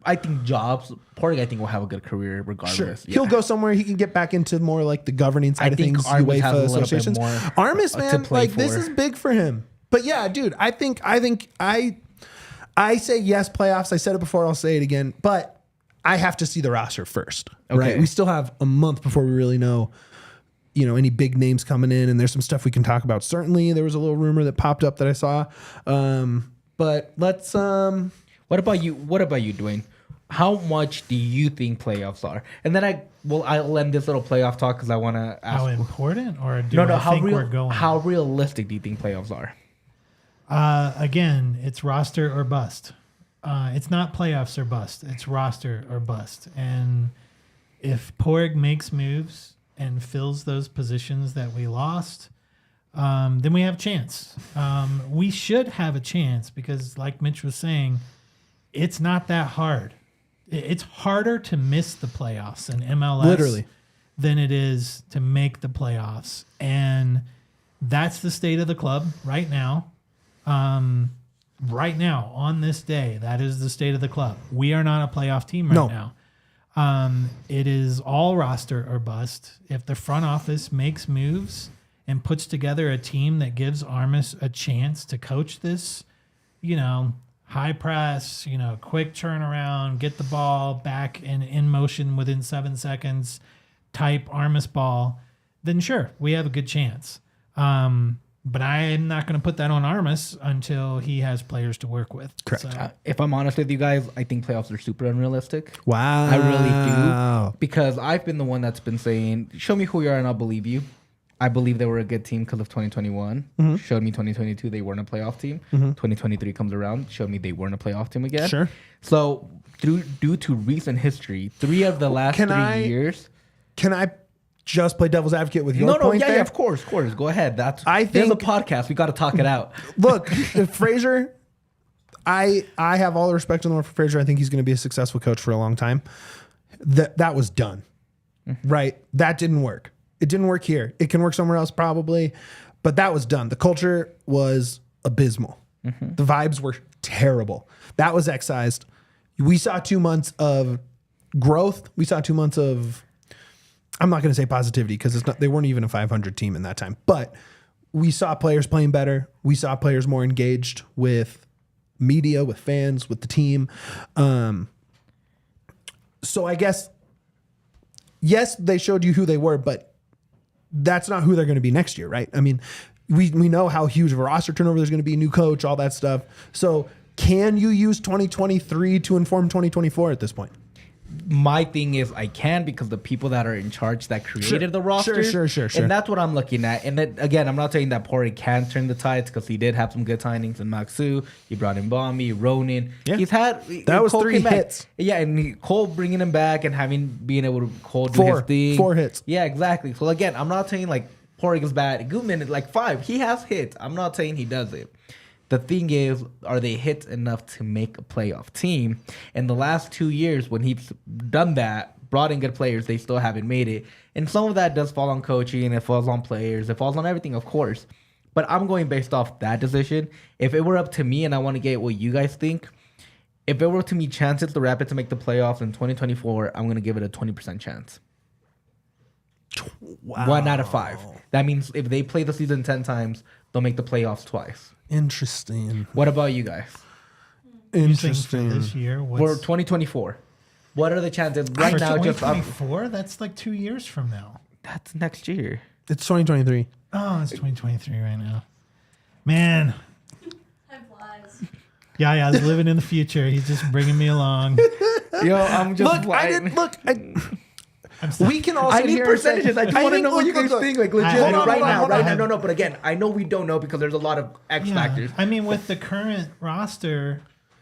Speaker 2: I think Jobs, Porig, I think will have a good career regardless. Yeah.
Speaker 1: He'll go somewhere. He can get back into more like the governing side
Speaker 2: I
Speaker 1: of
Speaker 2: think
Speaker 1: things,
Speaker 2: Armas has a
Speaker 1: UEFA
Speaker 2: little bit
Speaker 1: associations.
Speaker 2: more,
Speaker 1: Armas,
Speaker 2: to
Speaker 1: man,
Speaker 2: play
Speaker 1: like this
Speaker 2: for.
Speaker 1: is big for him. But yeah, dude, I say yes, playoffs. I said it before. I'll say it again. But I have to see the roster first. Right?
Speaker 2: Okay.
Speaker 1: We still have a month before we really know, any big names coming in, and there's some stuff we can talk about. Certainly, there was a little rumor that popped up that I saw. But let's.
Speaker 2: What about you? What about you, Duane? How much do you think playoffs are? And then I'll end this little playoff talk because I want to ask.
Speaker 3: How important, or do
Speaker 2: no,
Speaker 3: I
Speaker 2: how
Speaker 3: think we're going?
Speaker 2: How realistic do you think playoffs are?
Speaker 3: Again, it's roster or bust. It's not playoffs or bust. It's roster or bust. And if Porig makes moves and fills those positions that we lost, then we have a chance. We should have a chance because, like Mitch was saying, it's not that hard. It's harder to miss the playoffs in MLS
Speaker 1: Literally.
Speaker 3: than it is to make the playoffs. And that's the state of the club right now. Right now, on this day, that is the state of the club. We are not a playoff team right now. It is all roster or bust. If the front office makes moves and puts together a team that gives Armas a chance to coach this, high press, quick turnaround, get the ball back and in motion within 7 seconds type Armas ball, then sure, we have a good chance. But I am not going to put that on Armas until he has players to work with.
Speaker 1: Correct.
Speaker 3: So,
Speaker 2: If I'm honest with you guys, I think playoffs are super unrealistic.
Speaker 1: Wow.
Speaker 2: I really do. Because I've been the one that's been saying, show me who you are and I'll believe you. I believe they were a good team because of 2021. Showed me 2022 they weren't a playoff team. 2023 comes around, showed me they weren't a playoff team again.
Speaker 1: Sure.
Speaker 2: So due to recent history, 3 of the last 3 years.
Speaker 1: Can I just play devil's advocate with your point there?
Speaker 2: Yeah, of course. Go ahead. There's a podcast. We got to talk it out.
Speaker 1: Look, Fraser, I have all the respect in the world for Fraser. I think he's going to be a successful coach for a long time. That was done, right? That didn't work. It didn't work here. It can work somewhere else probably, but that was done. The culture was abysmal. The vibes were terrible. That was excised. We saw 2 months of growth. We saw 2 months of, I'm not going to say positivity because they weren't even a 500 team in that time, but we saw players playing better. We saw players more engaged with media, with fans, with the team. So I guess, yes, they showed you who they were, but that's not who they're going to be next year, right? I mean, we know how huge of a roster turnover there's going to be, new coach, all that stuff. So can you use 2023 to inform 2024 at this point?
Speaker 2: My thing is I can because the people that are in charge that created the roster.
Speaker 1: Sure.
Speaker 2: And that's what I'm looking at. And then, again, I'm not saying that Padraig can't turn the tides because he did have some good signings in Maxu. He brought in Bombi, Ronan.
Speaker 1: Yeah.
Speaker 2: He's had
Speaker 1: that was
Speaker 2: Cole
Speaker 1: 3 hits.
Speaker 2: Yeah, and Cole bringing him back and being able to Cole do his thing.
Speaker 1: 4 hits.
Speaker 2: Yeah, exactly. So again, I'm not saying like Padraig is bad. Gutman is like 5. He has hits. I'm not saying he does it. The thing is, are they hits enough to make a playoff team? In the last 2 years, when he's done that, brought in good players, they still haven't made it. And some of that does fall on coaching, it falls on players, it falls on everything, of course. But I'm going based off that decision. If it were up to me, and I want to get what you guys think, if it were to me, chances the Rapids to make the playoffs in 2024, I'm going to give it a 20% chance.
Speaker 1: Wow.
Speaker 2: 1 out of 5. That means if they play the season 10 times, they'll make the playoffs twice.
Speaker 1: Interesting.
Speaker 2: What about you guys?
Speaker 1: Interesting.
Speaker 3: For this year,
Speaker 2: For 2024, what are the chances right
Speaker 3: for
Speaker 2: now? Just
Speaker 3: 2024? That's like 2 years from now.
Speaker 2: that's next year.
Speaker 1: It's 2023.
Speaker 3: Oh, it's 2023 right now. Man.
Speaker 4: Time flies.
Speaker 3: Yeah, I was living in the future. He's just bringing me along.
Speaker 2: Yo, I'm just
Speaker 1: Look,
Speaker 2: lying.
Speaker 1: We can all
Speaker 2: I
Speaker 1: sit
Speaker 2: need
Speaker 1: here and say-
Speaker 2: percentages. I just want to know what you guys think. Like legit,
Speaker 3: Hold on,
Speaker 2: right now,
Speaker 3: hold on.
Speaker 2: right now. No. But again, I know we don't know because there's a lot of X factors.
Speaker 3: I mean, with the current roster,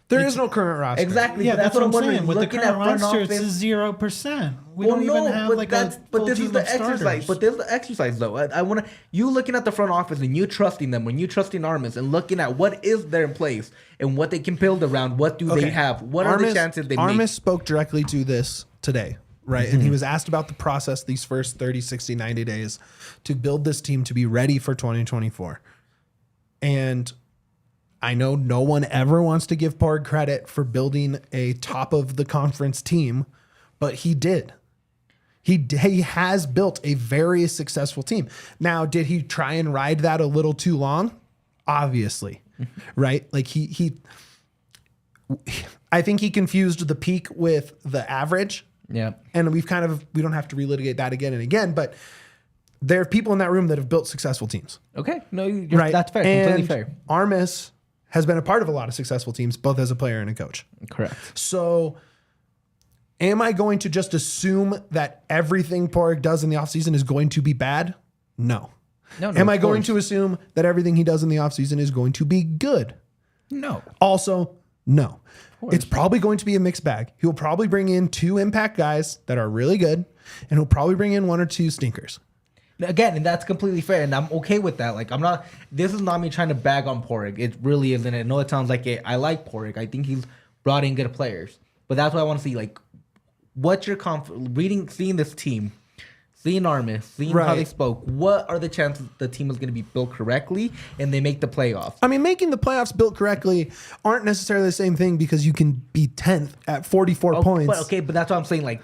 Speaker 1: There is no current roster.
Speaker 2: Exactly.
Speaker 3: yeah,
Speaker 2: but
Speaker 3: that's what I'm
Speaker 2: wondering.
Speaker 3: saying. With the
Speaker 2: Looking
Speaker 3: current
Speaker 2: at front
Speaker 3: roster, it's
Speaker 2: office,
Speaker 3: 0%. We don't even have like a
Speaker 2: but
Speaker 3: full
Speaker 2: this is
Speaker 3: team
Speaker 2: the
Speaker 3: of starters.
Speaker 2: exercise. But there's the exercise though. I want to you looking at the front office and you trusting them when you trusting Armas and looking at what is there in place and what they can build around. What do they have? What are the chances they
Speaker 1: Armas
Speaker 2: make?
Speaker 1: spoke directly to this today, right? And he was asked about the process these first 30, 60, 90 days to build this team to be ready for 2024. And I know no one ever wants to give Padraig credit for building a top of the conference team, but he did. He has built a very successful team. Now, did he try and ride that a little too long? Obviously, right? Like I think he confused the peak with the average.
Speaker 2: Yeah.
Speaker 1: And we don't have to relitigate that again and again, but there are people in that room that have built successful teams.
Speaker 2: Okay. No,
Speaker 1: Right.
Speaker 2: that's fair.
Speaker 1: And
Speaker 2: Completely fair.
Speaker 1: Armas has been a part of a lot of successful teams, both as a player and a coach.
Speaker 2: Correct.
Speaker 1: So am I going to just assume that everything Padraig does in the offseason is going to be bad? No.
Speaker 2: No.
Speaker 1: Am I
Speaker 2: of
Speaker 1: going
Speaker 2: course.
Speaker 1: to assume that everything he does in the offseason is going to be good?
Speaker 2: No.
Speaker 1: Also, no. It's probably going to be a mixed bag. He'll probably bring in 2 impact guys that are really good, and he'll probably bring in 1 or 2 stinkers.
Speaker 2: Again, and that's completely fair, and I'm okay with that. Like, I'm not. This is not me trying to bag on Padraig. It really isn't. I know it sounds like it. I like Padraig. I think he's brought in good players, but that's what I want to see. Like, what's your seeing this team, seeing Armas, seeing how they spoke. What are the chances the team is going to be built correctly and they make the playoffs?
Speaker 1: I mean, making the playoffs built correctly aren't necessarily the same thing because you can be 10th at 44 points.
Speaker 2: But that's what I'm saying. Like,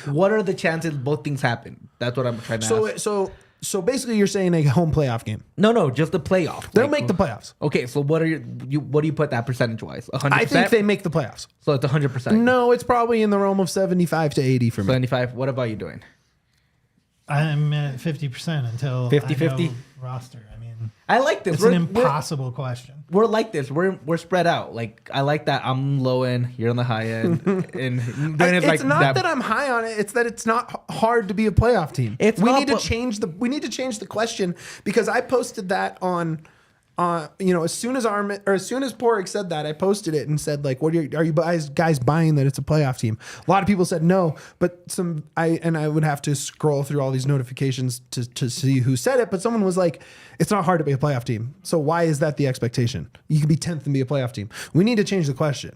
Speaker 2: what are the chances both things happen? That's what I'm trying to ask.
Speaker 1: So basically, you're saying a home playoff game.
Speaker 2: No, just the playoff.
Speaker 1: They'll make the playoffs.
Speaker 2: Okay, so what do you put that percentage wise? 100%?
Speaker 1: I think they make the playoffs.
Speaker 2: So it's 100%.
Speaker 1: No, it's probably in the realm of 75 to 80 for me.
Speaker 2: 75. What about you doing?
Speaker 3: I'm at 50% until
Speaker 2: 50-50?
Speaker 3: I know roster. I mean,
Speaker 2: I like this.
Speaker 3: it's an impossible question.
Speaker 2: We're like this. We're spread out. Like I like that. I'm low end. You're on the high end. And Duane is
Speaker 1: It's
Speaker 2: like
Speaker 1: not that I'm high on it. It's that it's not hard to be a playoff team. We need to change the question, because I posted that on as soon as Padraig said that, I posted it and said, like, are you guys buying that it's a playoff team? A lot of people said no, but I would have to scroll through all these notifications to see who said it, but someone was like, it's not hard to be a playoff team. So why is that the expectation? You can be 10th and be a playoff team. We need to change the question.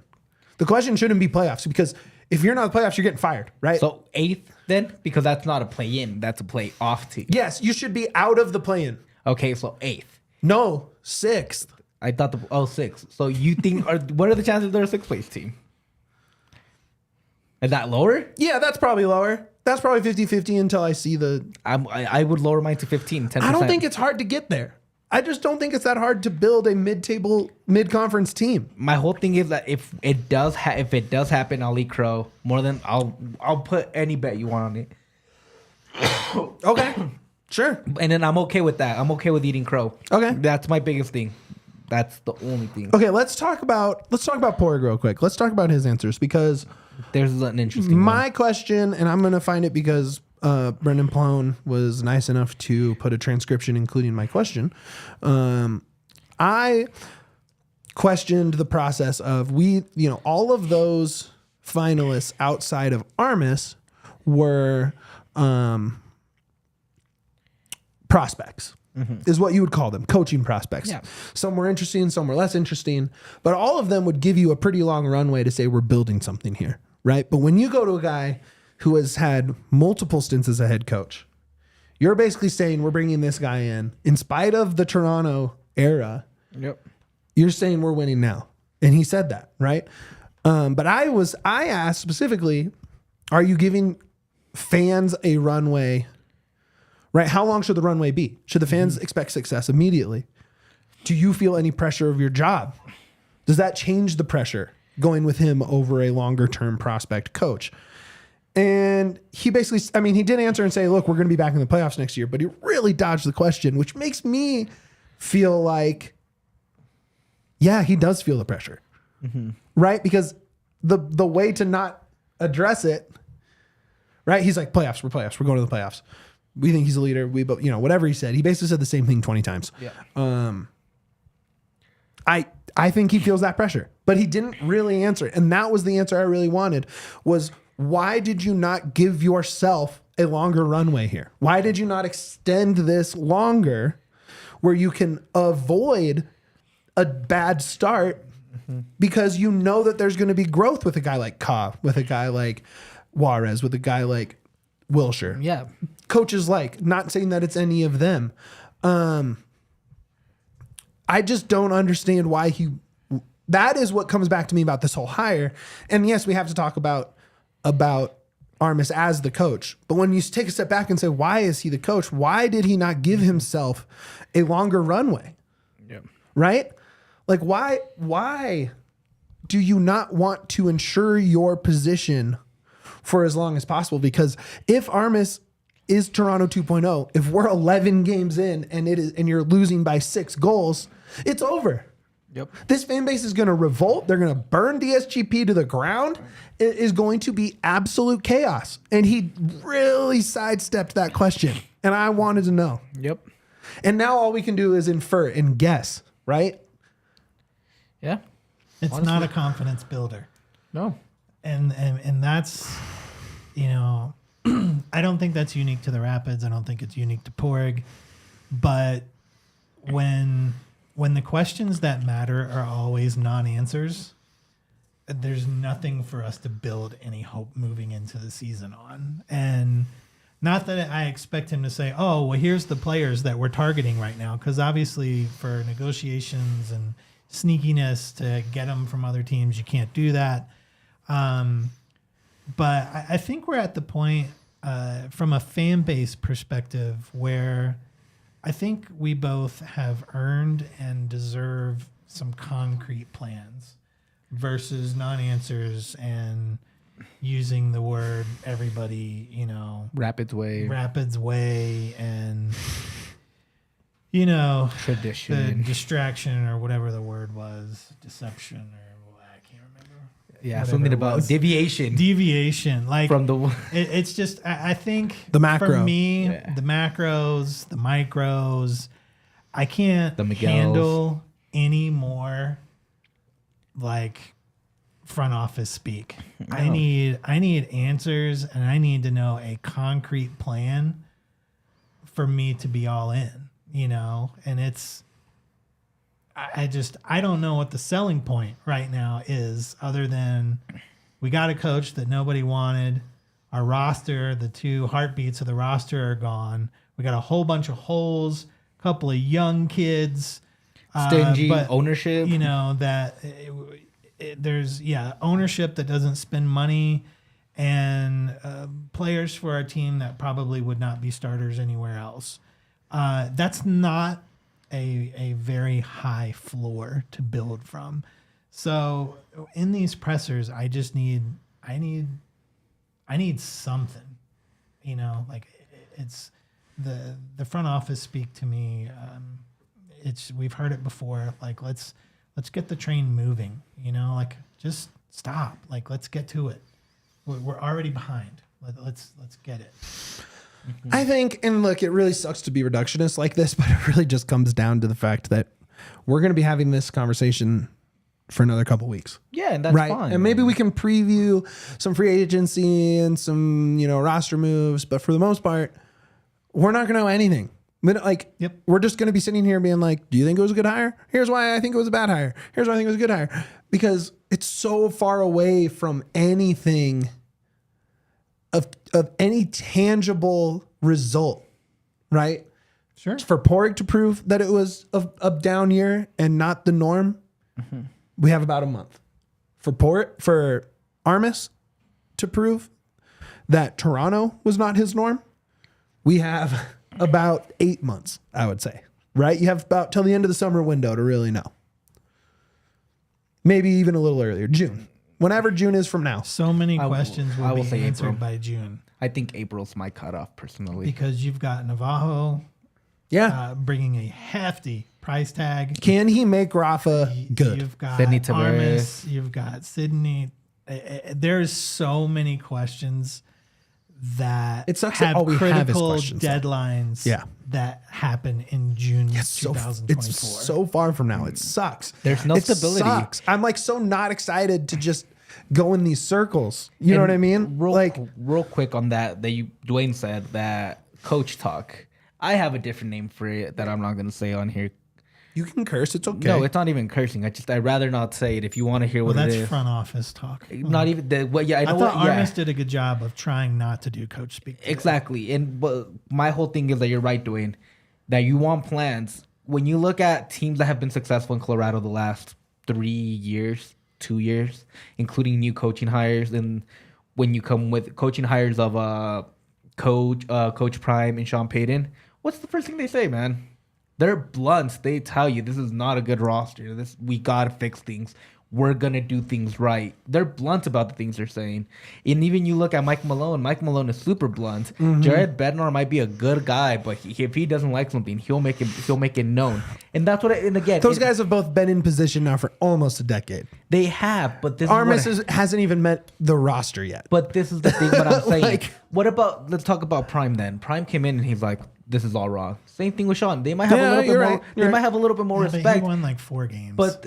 Speaker 1: The question shouldn't be playoffs, because if you're not the playoffs, you're getting fired, right?
Speaker 2: So 8th then, because that's not a play in, that's a play off team.
Speaker 1: Yes, you should be out of the play-in.
Speaker 2: Okay, so 8th.
Speaker 1: No, 6th.
Speaker 2: I thought 6th. So you think what are the chances they're a 6th place team? Is that lower?
Speaker 1: Yeah, that's probably lower. That's probably 50-50 until I see the...
Speaker 2: I would lower mine to 15, 10%.
Speaker 1: I don't think it's hard to get there. I just don't think it's that hard to build a mid-conference team.
Speaker 2: My whole thing is that if it does happen, I'll eat crow more than I'll put any bet you want on it.
Speaker 1: Okay, sure.
Speaker 2: And then I'm okay with that. I'm okay with eating crow.
Speaker 1: Okay,
Speaker 2: that's my biggest thing. That's the only thing.
Speaker 1: Okay, let's talk about Padraig real quick. Let's talk about his answers, because
Speaker 2: there's an interesting one.
Speaker 1: Question, and I'm gonna find it because Brendan Plone was nice enough to put a transcription including my question. I questioned the process of all of those finalists outside of Armas were prospects. Mm-hmm. Is what you would call them, coaching prospects. Yeah. Some were interesting, some were less interesting, but all of them would give you a pretty long runway to say we're building something here, right? But when you go to a guy who has had multiple stints as a head coach, you're basically saying we're bringing this guy in spite of the Toronto era.
Speaker 2: Yep.
Speaker 1: You're saying we're winning now, and he said that, right? But I asked specifically, are you giving fans a runway? Right? How long should the runway be? Should the fans expect success immediately? Do you feel any pressure of your job? Does that change the pressure going with him over a longer term prospect coach? And he basically, he did answer and say, look, we're going to be back in the playoffs next year, but he really dodged the question, which makes me feel like, yeah, he does feel the pressure, right? Because the way to not address it, right? He's like, playoffs, we're going to the playoffs. We think he's a leader. Whatever he said, he basically said the same thing 20 times. Yeah. I think he feels that pressure, but he didn't really answer it. And that was the answer I really wanted, was why did you not give yourself a longer runway here? Why did you not extend this longer where you can avoid a bad start because you know that there's going to be growth with a guy like Ka, with a guy like Juarez, with a guy like Wilshire.
Speaker 2: Yeah.
Speaker 1: Coaches not saying that it's any of them. I just don't understand why that is what comes back to me about this whole hire. And yes, we have to talk about Armas as the coach. But when you take a step back and say, why is he the coach? Why did he not give himself a longer runway?
Speaker 2: Yeah. Right?
Speaker 1: Like, why do you not want to ensure your position for as long as possible? Because if Armas is Toronto 2.0, if we're 11 games in and you're losing by 6 goals, it's over.
Speaker 2: Yep.
Speaker 1: This fan base is going to revolt. They're going to burn DSGP to the ground. It is going to be absolute chaos. And he really sidestepped that question. And I wanted to know.
Speaker 2: Yep.
Speaker 1: And now all we can do is infer and guess, right?
Speaker 2: Yeah.
Speaker 3: It's honestly not a confidence builder.
Speaker 2: No.
Speaker 3: And that's, I don't think that's unique to the Rapids. I don't think it's unique to Padraig. But when the questions that matter are always non-answers, there's nothing for us to build any hope moving into the season on. And not that I expect him to say, oh, well, here's the players that we're targeting right now, because obviously for negotiations and sneakiness to get them from other teams, you can't do that. But I think we're at the point from a fan base perspective where I think we both have earned and deserve some concrete plans versus non-answers and using the word everybody,
Speaker 2: Rapids way.
Speaker 3: Rapids way and, the
Speaker 2: Tradition.
Speaker 3: distraction or whatever the word was, deception or I can't remember.
Speaker 2: Yeah,
Speaker 3: Whatever
Speaker 2: something
Speaker 3: it
Speaker 2: about
Speaker 3: was.
Speaker 2: deviation.
Speaker 3: Like
Speaker 2: From the
Speaker 3: it's just, I think
Speaker 1: The macro.
Speaker 3: for me,
Speaker 2: Yeah.
Speaker 3: the macros, the micros, I can't
Speaker 2: The Miguels.
Speaker 3: handle any more like front office speak. I need answers and I need to know a concrete plan for me to be all in, and it's, I don't know what the selling point right now is other than we got a coach that nobody wanted. Our roster, the two heartbeats of the roster are gone. We got a whole bunch of holes, a couple of young kids.
Speaker 2: stingy
Speaker 3: but,
Speaker 2: ownership.
Speaker 3: That there's, ownership that doesn't spend money and players for our team that probably would not be starters anywhere else. That's not a very high floor to build from. So in these pressers, I need something, like it's the front office speak to me. We've heard it before. Like, let's get the train moving, like just stop. Like, let's get to it. We're already behind. Let's get it.
Speaker 1: I think, and look, it really sucks to be reductionist like this, but it really just comes down to the fact that we're going to be having this conversation for another couple weeks.
Speaker 2: Yeah, and that's
Speaker 1: Right.
Speaker 2: fine.
Speaker 1: And maybe we can preview some free agency and some, roster moves, but for the most part, we're not going to know anything.
Speaker 3: Yep.
Speaker 1: We're just going to be sitting here being like, do you think it was a good hire? Here's why I think it was a bad hire. Here's why I think it was a good hire. Because it's so far away from anything of any tangible result, right?
Speaker 3: Sure.
Speaker 1: For Porig to prove that it was a down year and not the norm, we have about a month. For Armas to prove that Toronto was not his norm, we have about 8 months, I would say. Right? You have about till the end of the summer window to really know. Maybe even a little earlier, June. Whenever June is from now.
Speaker 3: So many questions
Speaker 2: I
Speaker 3: will
Speaker 2: will
Speaker 3: be
Speaker 2: say
Speaker 3: answered
Speaker 2: April.
Speaker 3: by June
Speaker 2: I think April's my cutoff personally.
Speaker 3: because you've got Navajo
Speaker 1: Yeah.
Speaker 3: bringing a hefty price tag.
Speaker 1: Can he make Rafa good?
Speaker 3: You've got
Speaker 2: Sydney
Speaker 3: Armas.
Speaker 2: Tavares.
Speaker 3: You've got Sydney. There's so many questions that
Speaker 1: It sucks that
Speaker 3: have
Speaker 1: all we have is
Speaker 3: critical
Speaker 1: questions, though.
Speaker 3: deadlines
Speaker 1: Yeah.
Speaker 3: that happen in June
Speaker 1: It's
Speaker 3: 2024.
Speaker 1: so far from now. It sucks.
Speaker 2: There's no
Speaker 1: It
Speaker 2: stability.
Speaker 1: Sucks. I'm like so not excited to just go in these circles. You know
Speaker 2: And
Speaker 1: what I mean?
Speaker 2: Real quick on that Duane said that coach talk. I have a different name for it that I'm not going to say on here.
Speaker 1: you can curse. It's okay.
Speaker 2: No, it's not even cursing. I'd rather not say it if you want to hear
Speaker 3: Well,
Speaker 2: what
Speaker 3: that's
Speaker 2: it is.
Speaker 3: front office talk.
Speaker 2: Not even the what. Yeah, I
Speaker 3: I
Speaker 2: know
Speaker 3: thought
Speaker 2: what. Yeah,
Speaker 3: Armas did a good job of trying not to do coach speak. today.
Speaker 2: exactly. And but my whole thing is that you're right, Duane. That you want plans. When you look at teams that have been successful in Colorado the last 3 years, 2 years, including new coaching hires, and when you come with coaching hires of Coach Prime and Sean Payton, what's the first thing they say, man? They're blunt. They tell you this is not a good roster. We gotta fix things. We're gonna do things right. They're blunt about the things they're saying. And even you look at Mike Malone. Mike Malone is super blunt. Jared Bednar might be a good guy, but if he doesn't like something, he'll make it known. And that's what. And again,
Speaker 1: Those guys have both been in position now for almost a decade.
Speaker 2: they have. But this
Speaker 1: Armas
Speaker 2: is what,
Speaker 1: hasn't even met the roster yet.
Speaker 2: But this is the thing. What I'm saying.
Speaker 1: Like-
Speaker 2: What about? Let's talk about Prime then. Prime came in and he's like, "This is all wrong." Same thing with Sean. They might have
Speaker 1: Yeah,
Speaker 2: a little bit
Speaker 1: you're
Speaker 2: more.
Speaker 1: right.
Speaker 2: They
Speaker 1: You're
Speaker 2: might
Speaker 1: right.
Speaker 2: have a little bit more
Speaker 3: Yeah, but
Speaker 2: respect.
Speaker 3: he won like 4 games.
Speaker 2: But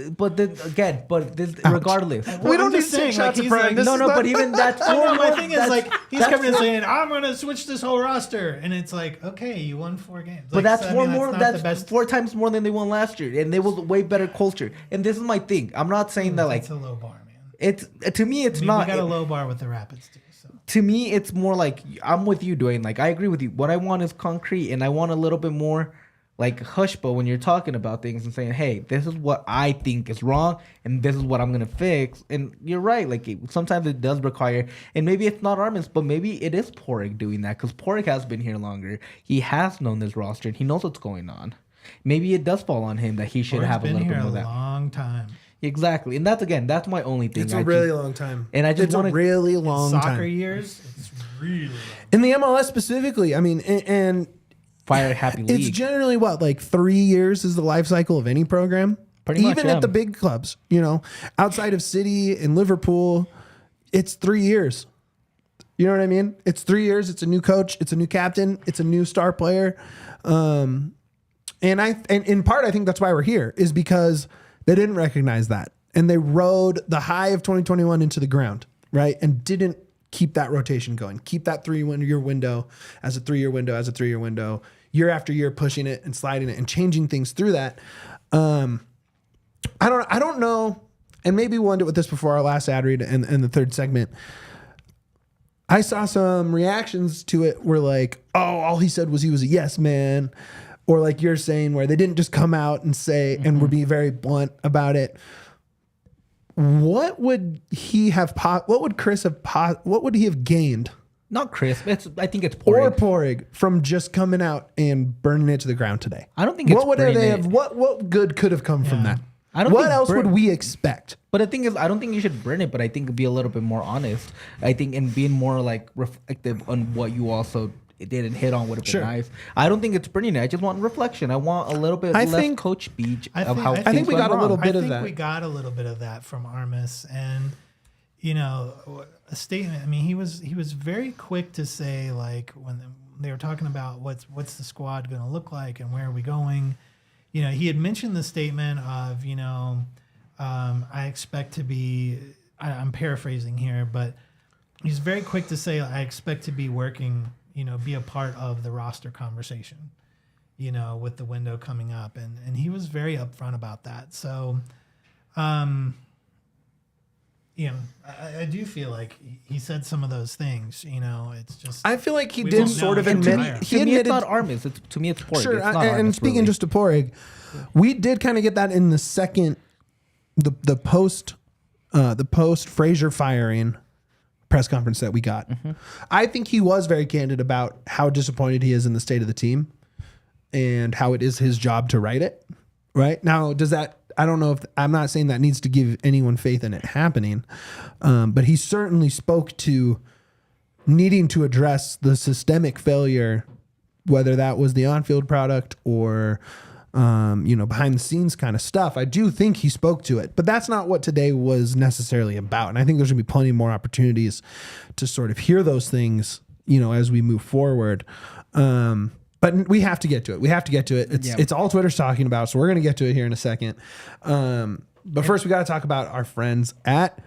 Speaker 2: regardless.
Speaker 1: We don't
Speaker 3: I'm
Speaker 1: need
Speaker 3: just
Speaker 1: to take
Speaker 3: saying, like,
Speaker 1: shots at
Speaker 3: he's
Speaker 1: Prime.
Speaker 3: like-
Speaker 1: This
Speaker 2: No,
Speaker 1: is
Speaker 2: no,
Speaker 1: not-
Speaker 2: but even that's
Speaker 3: Well, my thing is
Speaker 2: that's-
Speaker 3: like he's
Speaker 2: that's-
Speaker 3: coming and saying, "I'm going to switch this whole roster," and it's like, okay, you won 4 games.
Speaker 2: But
Speaker 3: Like,
Speaker 2: that's
Speaker 3: so, I
Speaker 2: four
Speaker 3: mean,
Speaker 2: more.
Speaker 3: not
Speaker 2: That's
Speaker 3: the best.
Speaker 2: 4 times more than they won last year, and they was a way better culture. And this is my thing. I'm not saying that like
Speaker 3: It's a low bar, man.
Speaker 2: it's to me. It's
Speaker 3: I mean,
Speaker 2: not.
Speaker 3: we got a low bar with the Rapids too. So
Speaker 2: To me, it's more like I'm with you, Duane. Like I agree with you. What I want is concrete, and I want a little bit more like hush. But when you're talking about things and saying, "Hey, this is what I think is wrong, and this is what I'm gonna fix," and you're right. Like sometimes it does require, and maybe it's not Armas, but maybe it is Porig doing that because Porig has been here longer. He has known this roster, and he knows what's going on. Maybe it does fall on him that he should
Speaker 3: Port's
Speaker 2: have a
Speaker 3: been
Speaker 2: little
Speaker 3: here
Speaker 2: bit more
Speaker 3: a
Speaker 2: of that.
Speaker 3: long time.
Speaker 2: Exactly, and that's my only thing.
Speaker 1: It's a really long time.
Speaker 2: And I just
Speaker 1: it's
Speaker 2: want
Speaker 1: a really long
Speaker 3: Soccer
Speaker 1: time.
Speaker 3: years, it's really long.
Speaker 1: In the MLS specifically, I mean, and
Speaker 2: fire happy league.
Speaker 1: it's generally what, like 3 years is the life cycle of any program.
Speaker 2: Pretty much,
Speaker 1: Even
Speaker 2: yeah.
Speaker 1: at the big clubs, outside of City and Liverpool, it's 3 years. You know what I mean? It's 3 years. It's a new coach. It's a new captain. It's a new star player. And in part, I think that's why we're here, is because they didn't recognize that. And they rode the high of 2021 into the ground, right? And didn't keep that rotation going. Keep that 3-year window as a 3-year window, as a 3-year window, year after year, pushing it and sliding it and changing things through that. I don't know. And maybe we'll end it with this before our last ad read and the third segment. I saw some reactions to it where like, oh, all he said was he was a yes man. Or like you're saying, where they didn't just come out and say, and would be very blunt about it. What would he have, what would Chris have, what would he have gained?
Speaker 2: Not Chris. I think it's
Speaker 1: Or
Speaker 2: Porig.
Speaker 1: Porig from just coming out and burning it to the ground today?
Speaker 2: I don't think it's
Speaker 1: what would they
Speaker 2: burning
Speaker 1: have,
Speaker 2: it.
Speaker 1: what good could have come from that?
Speaker 2: I don't
Speaker 1: what
Speaker 2: think
Speaker 1: else would we expect?
Speaker 2: But the thing is, I don't think you should burn it, but I think be a little bit more honest. I think and being more like reflective on what you also didn't hit on would have been
Speaker 1: Sure.
Speaker 2: nice. I don't think it's burning it. I just want reflection. I want a little bit less coach speech of how
Speaker 1: I think we got a little bit of that.
Speaker 3: We got a little bit of that from Armas, and a statement. I mean, he was very quick to say, like, when they were talking about what's the squad going to look like and where are we going. He had mentioned the statement of I expect to be. I'm paraphrasing here, but he's very quick to say I expect to be working. Be a part of the roster conversation. With the window coming up, and he was very upfront about that. So, I do feel like he said some of those things. It's just
Speaker 1: I feel like he
Speaker 3: We
Speaker 1: did
Speaker 3: won't
Speaker 1: sort
Speaker 3: know
Speaker 1: of
Speaker 3: until
Speaker 1: admit.
Speaker 3: tomorrow.
Speaker 1: He
Speaker 2: to me, it's
Speaker 1: admitted.
Speaker 2: not Armas. To me, it's Porig.
Speaker 1: Sure,
Speaker 2: It's not
Speaker 1: and
Speaker 2: Armas,
Speaker 1: speaking
Speaker 2: really.
Speaker 1: just to Porig, we did kind of get that in the second, the post Frazier firing press conference that we got.
Speaker 2: Mm-hmm.
Speaker 1: I think he was very candid about how disappointed he is in the state of the team and how it is his job to write it. Right now, does that? I don't know if I'm not saying that needs to give anyone faith in it happening, but he certainly spoke to needing to address the systemic failure, whether that was the on-field product or behind the scenes kind of stuff. I do think he spoke to it, but that's not what today was necessarily about. And I think there's gonna be plenty more opportunities to sort of hear those things, as we move forward. But we have to get to it. It's all Twitter's talking about, so we're gonna get to it here in a second. But first we got to talk about our friends at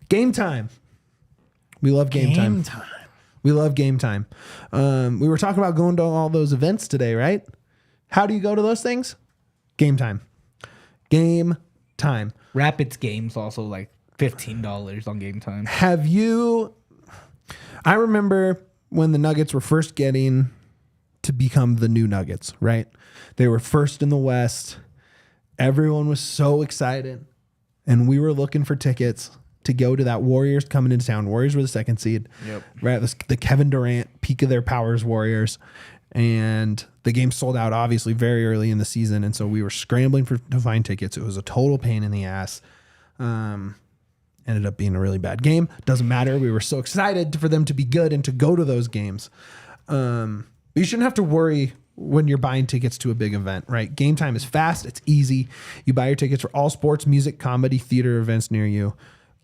Speaker 1: Game Time. We love Game Time. We love Game Time. We were talking about going to all those events today, right? How do you go to those things? Game Time. Game Time.
Speaker 2: Rapids games also like $15 on Game Time.
Speaker 1: I remember when the Nuggets were first getting to become the new Nuggets, right? They were first in the West. Everyone was so excited. And we were looking for tickets to go to that Warriors coming into town. Warriors were the second seed.
Speaker 2: Yep.
Speaker 1: Right? The Kevin Durant peak of their powers Warriors. And the game sold out obviously very early in the season. And so we were scrambling to find tickets. It was a total pain in the ass. Ended up being a really bad game. Doesn't matter. We were so excited for them to be good and to go to those games. You shouldn't have to worry when you're buying tickets to a big event, right? Game Time is fast. It's easy. You buy your tickets for all sports, music, comedy, theater events near you.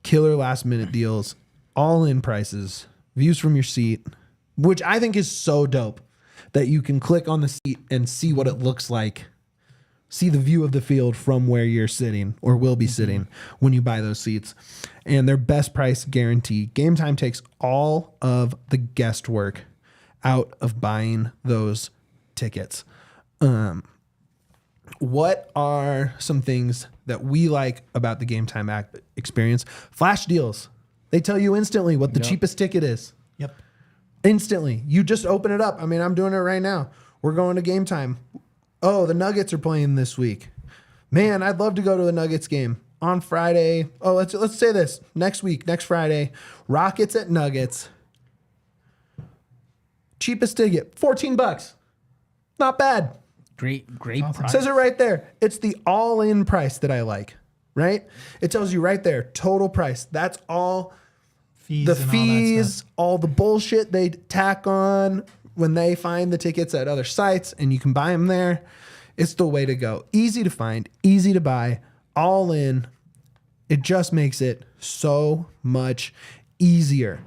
Speaker 1: Killer last minute deals, all in prices, views from your seat, which I think is so dope that you can click on the seat and see what it looks like. See the view of the field from where you're sitting or will be sitting when you buy those seats. And their best price guarantee. Game Time takes all of the guesswork out of buying those tickets. What are some things that we like about the Game Time experience? Flash deals. They tell you instantly what the cheapest ticket is.
Speaker 3: Yep.
Speaker 1: Instantly. You just open it up. I mean, I'm doing it right now. We're going to Game Time. Oh, the Nuggets are playing this week. Man, I'd love to go to a Nuggets game on Friday. Oh, let's say this. Next week, next Friday, Rockets at Nuggets. Cheapest ticket, $14. Not bad.
Speaker 2: Great
Speaker 3: Awesome.
Speaker 2: price.
Speaker 1: Says it right there. It's the all-in price that I like. right? It tells you right there, total price. That's all
Speaker 3: Fees
Speaker 1: the
Speaker 3: and all that
Speaker 1: fees,
Speaker 3: stuff.
Speaker 1: all the bullshit they tack on when they find the tickets at other sites and you can buy them there. It's the way to go. Easy to find, easy to buy, all in. It just makes it so much easier.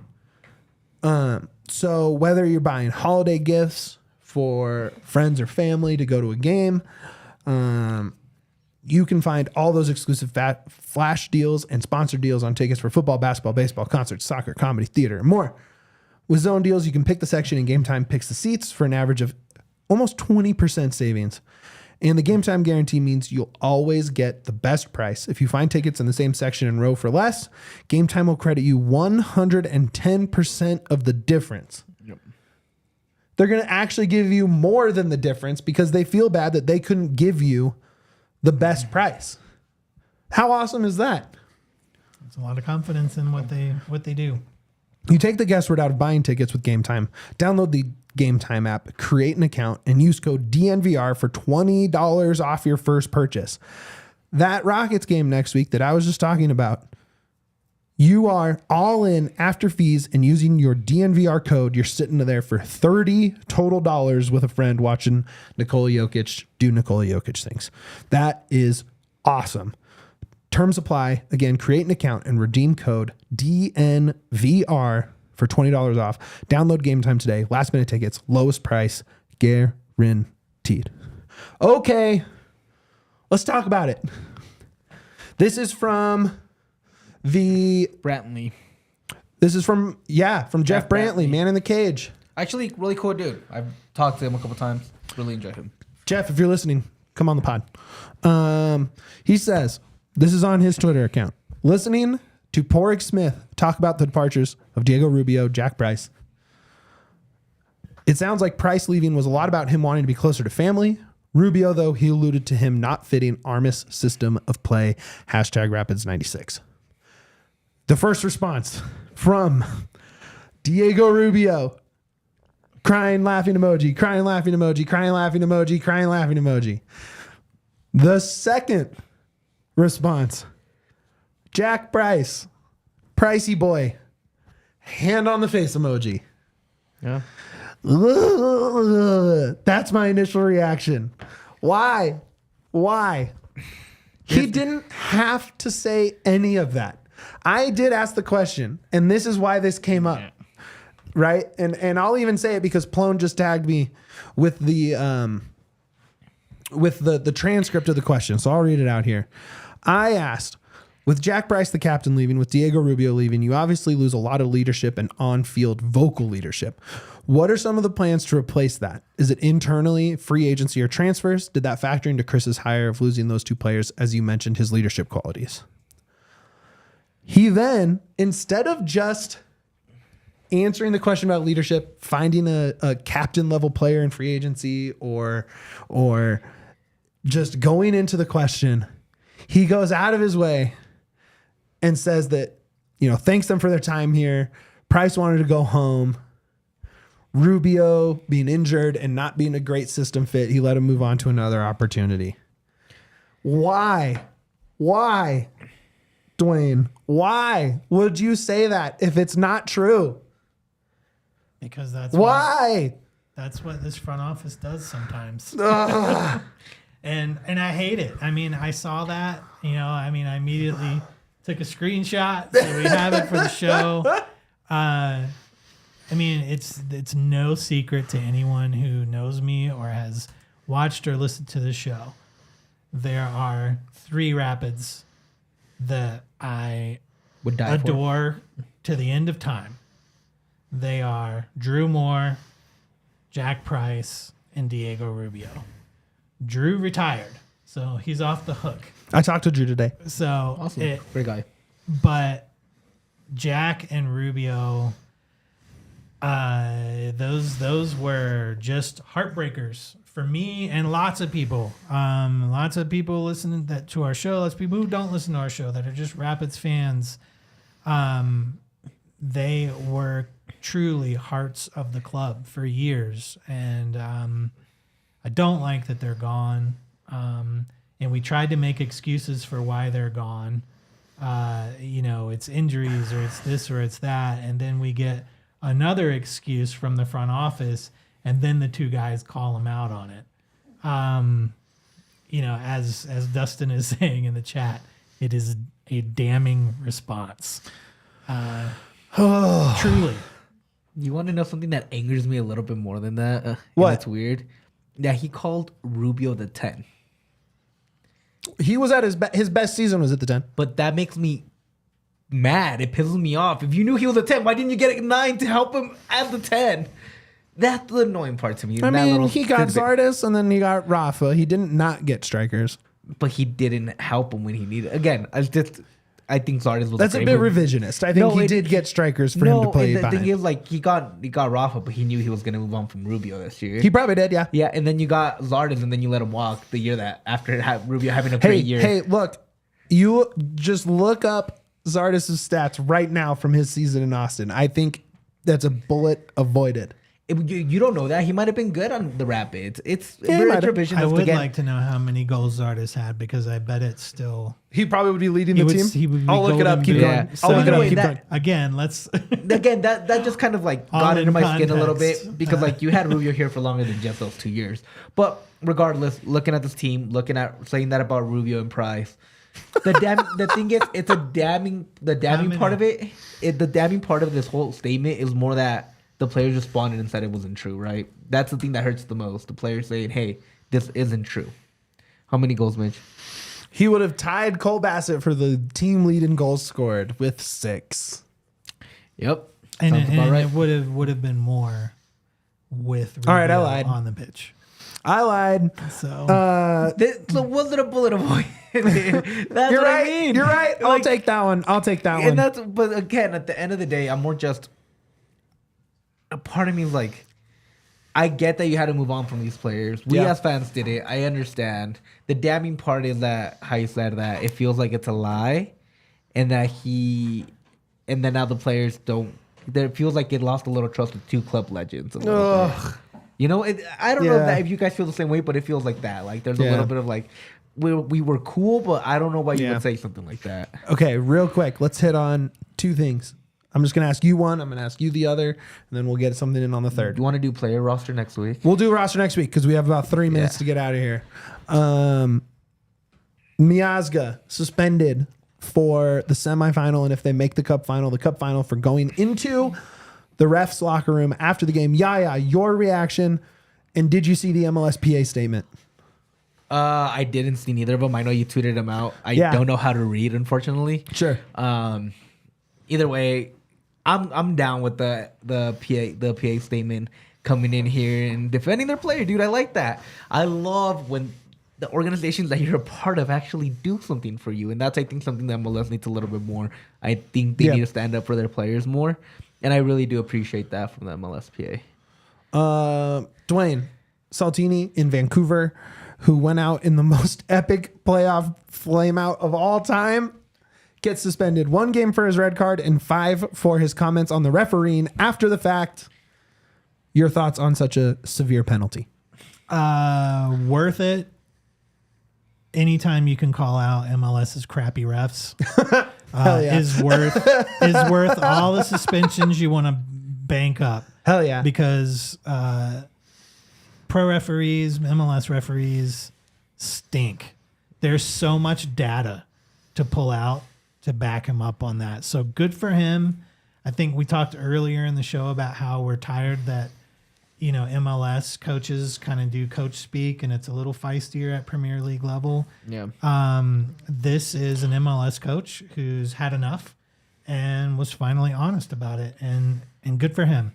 Speaker 1: So whether you're buying holiday gifts for friends or family to go to a game, you can find all those exclusive flash deals and sponsor deals on tickets for football, basketball, baseball, concerts, soccer, comedy, theater, and more. With zone deals, you can pick the section and Game Time picks the seats for an average of almost 20% savings. And the Game Time guarantee means you'll always get the best price. If you find tickets in the same section and row for less, Game Time will credit you 110% of the difference.
Speaker 2: Yep.
Speaker 1: They're going to actually give you more than the difference because they feel bad that they couldn't give you the best price. How awesome is that?
Speaker 3: It's a lot of confidence in what they do.
Speaker 1: You take the guesswork out of buying tickets with Game Time. Download the Game Time app, create an account, and use code DNVR for $20 off your first purchase. That Rockets game next week that I was just talking about, you are all in after fees and using your DNVR code. You're sitting there for $30 total dollars with a friend watching Nikola Jokic do Nikola Jokic things. That is awesome. Terms apply. Again, create an account and redeem code DNVR for $20 off. Download Game Time today. Last minute tickets, lowest price, guaranteed. Okay, let's talk about it. This is from
Speaker 2: Brantley.
Speaker 1: This is from Jeff Brantley, Man in the Cage.
Speaker 2: Actually, really cool dude. I've talked to him a couple times. Really enjoyed him.
Speaker 1: Jeff, if you're listening, come on the pod. He says, this is on his Twitter account. Listening to Padraig Smith talk about the departures of Diego Rubio, Jack Price. It sounds like Price leaving was a lot about him wanting to be closer to family. Rubio, though, he alluded to him not fitting Armas' system of play. #Rapids96. The first response from Diego Rubio. Crying, laughing emoji, crying, laughing emoji, crying, laughing emoji, crying, laughing emoji. The second response, Jack Price, Pricey boy, hand on the face emoji.
Speaker 2: Yeah.
Speaker 1: That's my initial reaction. Why? He didn't have to say any of that. I did ask the question, and this is why this came up. Right? And I'll even say it because Plone just tagged me with the transcript of the question. So I'll read it out here. I asked, with Jack Price, the captain, leaving, with Diego Rubio leaving, you obviously lose a lot of leadership and on-field vocal leadership. What are some of the plans to replace that? Is it internally, free agency, or transfers? Did that factor into Chris's hire of losing those two players, as you mentioned, his leadership qualities? He then, instead of just answering the question about leadership, finding a captain level player in free agency, or just going into the question, he goes out of his way and says that, thanks them for their time here. Price wanted to go home. Rubio being injured and not being a great system fit, he let him move on to another opportunity. Why, Duane? Why would you say that if it's not true?
Speaker 3: Because that's
Speaker 1: why.
Speaker 3: That's what this front office does sometimes. And I hate it. I mean, I saw that, I immediately took a screenshot so we have it for the show. It's no secret to anyone who knows me or has watched or listened to the show. There are 3 Rapids that I
Speaker 2: Would die
Speaker 3: adore to the end of time. They are Drew Moore, Jack Price, and Diego Rubio. Drew retired, so he's off the hook.
Speaker 1: I talked to Drew today.
Speaker 3: So
Speaker 2: Awesome. Great guy.
Speaker 3: But Jack and Rubio, those were just heartbreakers for me and lots of people. Lots of people listening to our show. Lots of people who don't listen to our show that are just Rapids fans. They were truly hearts of the club for years, and I don't like that they're gone. and we tried to make excuses for why they're gone. It's injuries or it's this or it's that, and then we get another excuse from the front office, and then the two guys call them out on it. As Dustin is saying in the chat, it is a damning response. Truly.
Speaker 2: You want to know something that angers me a little bit more than that?
Speaker 1: What?
Speaker 2: It's weird. Yeah, he called Rubio the 10.
Speaker 1: He was at his best season was at the 10.
Speaker 2: But that makes me mad. It pisses me off. If you knew he was a 10, why didn't you get a 9 to help him at the 10? That's the annoying part to me.
Speaker 1: I
Speaker 2: That
Speaker 1: mean,
Speaker 2: little
Speaker 1: he got
Speaker 2: tidbit.
Speaker 1: Zardes and then he got Rafa. He didn't not get strikers.
Speaker 2: But he didn't help him when he needed. Again, I think Zardes was.
Speaker 1: That's a bit revisionist. I think he did get strikers for him to play
Speaker 2: the
Speaker 1: behind.
Speaker 2: thing is, like, he got Rafa, but he knew he was going to move on from Rubio this year.
Speaker 1: He probably did, yeah.
Speaker 2: Yeah, and then you got Zardes, and then you let him walk the year that after Rubio having a great year.
Speaker 1: Hey, look, you just look up Zardes' stats right now from his season in Austin. I think that's a bullet avoided.
Speaker 2: You don't know that. He might have been good on the Rapids. It's
Speaker 1: Yeah, he
Speaker 2: very
Speaker 1: might have.
Speaker 2: revisionist.
Speaker 3: I would
Speaker 2: again.
Speaker 3: like to know how many goals Zardes had, because I bet it's still...
Speaker 1: He probably would be leading the
Speaker 3: would-
Speaker 1: team.
Speaker 3: he would be
Speaker 1: I'll look it up.
Speaker 3: golden
Speaker 1: Keep
Speaker 3: boot.
Speaker 1: going.
Speaker 2: Yeah.
Speaker 1: I'll look it
Speaker 2: Either
Speaker 1: up.
Speaker 2: way,
Speaker 1: Keep
Speaker 2: that-
Speaker 1: going.
Speaker 3: Again, let's...
Speaker 2: Again, that just kind of like
Speaker 3: All
Speaker 2: got
Speaker 3: in
Speaker 2: into my skin a little
Speaker 3: context.
Speaker 2: bit because like you had Rubio here for longer than just those 2 years. But regardless, looking at this team, looking at saying that about Rubio and Price, the thing is, it's a damning. The damning part of it, the damning part of this whole statement is more that the players responded and said it wasn't true. Right? That's the thing that hurts the most. The players saying, "Hey, this isn't true." How many goals, Mitch?
Speaker 1: He would have tied Cole Bassett for the team lead in goals scored with 6.
Speaker 2: Yep.
Speaker 3: And,
Speaker 2: Sounds
Speaker 3: it,
Speaker 2: about
Speaker 3: and
Speaker 2: right.
Speaker 3: it would have been more with Rubio
Speaker 1: All right, I lied.
Speaker 3: on the pitch.
Speaker 1: I lied.
Speaker 3: So
Speaker 2: So was it a bullet avoided? That's
Speaker 1: You're
Speaker 2: what
Speaker 1: right.
Speaker 2: I mean.
Speaker 1: You're right. I'll
Speaker 2: Like,
Speaker 1: take that one. I'll take that
Speaker 2: And
Speaker 1: one.
Speaker 2: that's, but again, at the end of the day, I'm more just a part of me is like, I get that you had to move on from these players. We
Speaker 1: Yeah.
Speaker 2: as fans did it. I understand. The damning part is that how you said that it feels like it's a lie, and that and then now the players don't. There feels like it lost a little trust with two club legends. A little bit. You know, I don't know
Speaker 1: Yeah.
Speaker 2: if you guys feel the same way, but it feels like that. Like there's a
Speaker 1: Yeah.
Speaker 2: little bit of like we were cool, but I don't know why you
Speaker 1: Yeah.
Speaker 2: would say something like that.
Speaker 1: Okay, real quick. Let's hit on 2 things. I'm just going to ask you one. I'm going to ask you the other, and then we'll get something in on the third.
Speaker 2: You want to do player roster next week?
Speaker 1: We'll do roster next week because we have about 3 minutes
Speaker 2: Yeah.
Speaker 1: to get out of here. Miazga suspended for the semifinal, and if they make the cup final for going into the refs' locker room after the game. Yaya, your reaction, and did you see the MLSPA statement?
Speaker 2: I didn't see neither of them. I know you tweeted them out. I
Speaker 1: Yeah.
Speaker 2: don't know how to read, unfortunately.
Speaker 1: Sure.
Speaker 2: Either way, I'm down with the PA statement coming in here and defending their player, dude. I like that. I love when the organizations that you're a part of actually do something for you, and that's I think something that MLS needs a little bit more. I think they need to stand up for their players more, and I really do appreciate that from the MLSPA.
Speaker 1: Duane Saltini in Vancouver, who went out in the most epic playoff flame out of all time, gets suspended 1 game for his red card and 5 for his comments on the refereeing after the fact. Your thoughts on such a severe penalty?
Speaker 3: worth it. Anytime you can call out MLS's crappy refs
Speaker 1: yeah.
Speaker 3: is worth all the suspensions you want to bank up.
Speaker 1: Hell yeah.
Speaker 3: Because pro referees, MLS referees stink. There's so much data to pull out to back him up on that. So good for him. I think we talked earlier in the show about how we're tired that, you know, MLS coaches kind of do coach speak and it's a little feistier at Premier League level.
Speaker 2: Yeah.
Speaker 3: This is an MLS coach who's had enough and was finally honest about it, and good for him.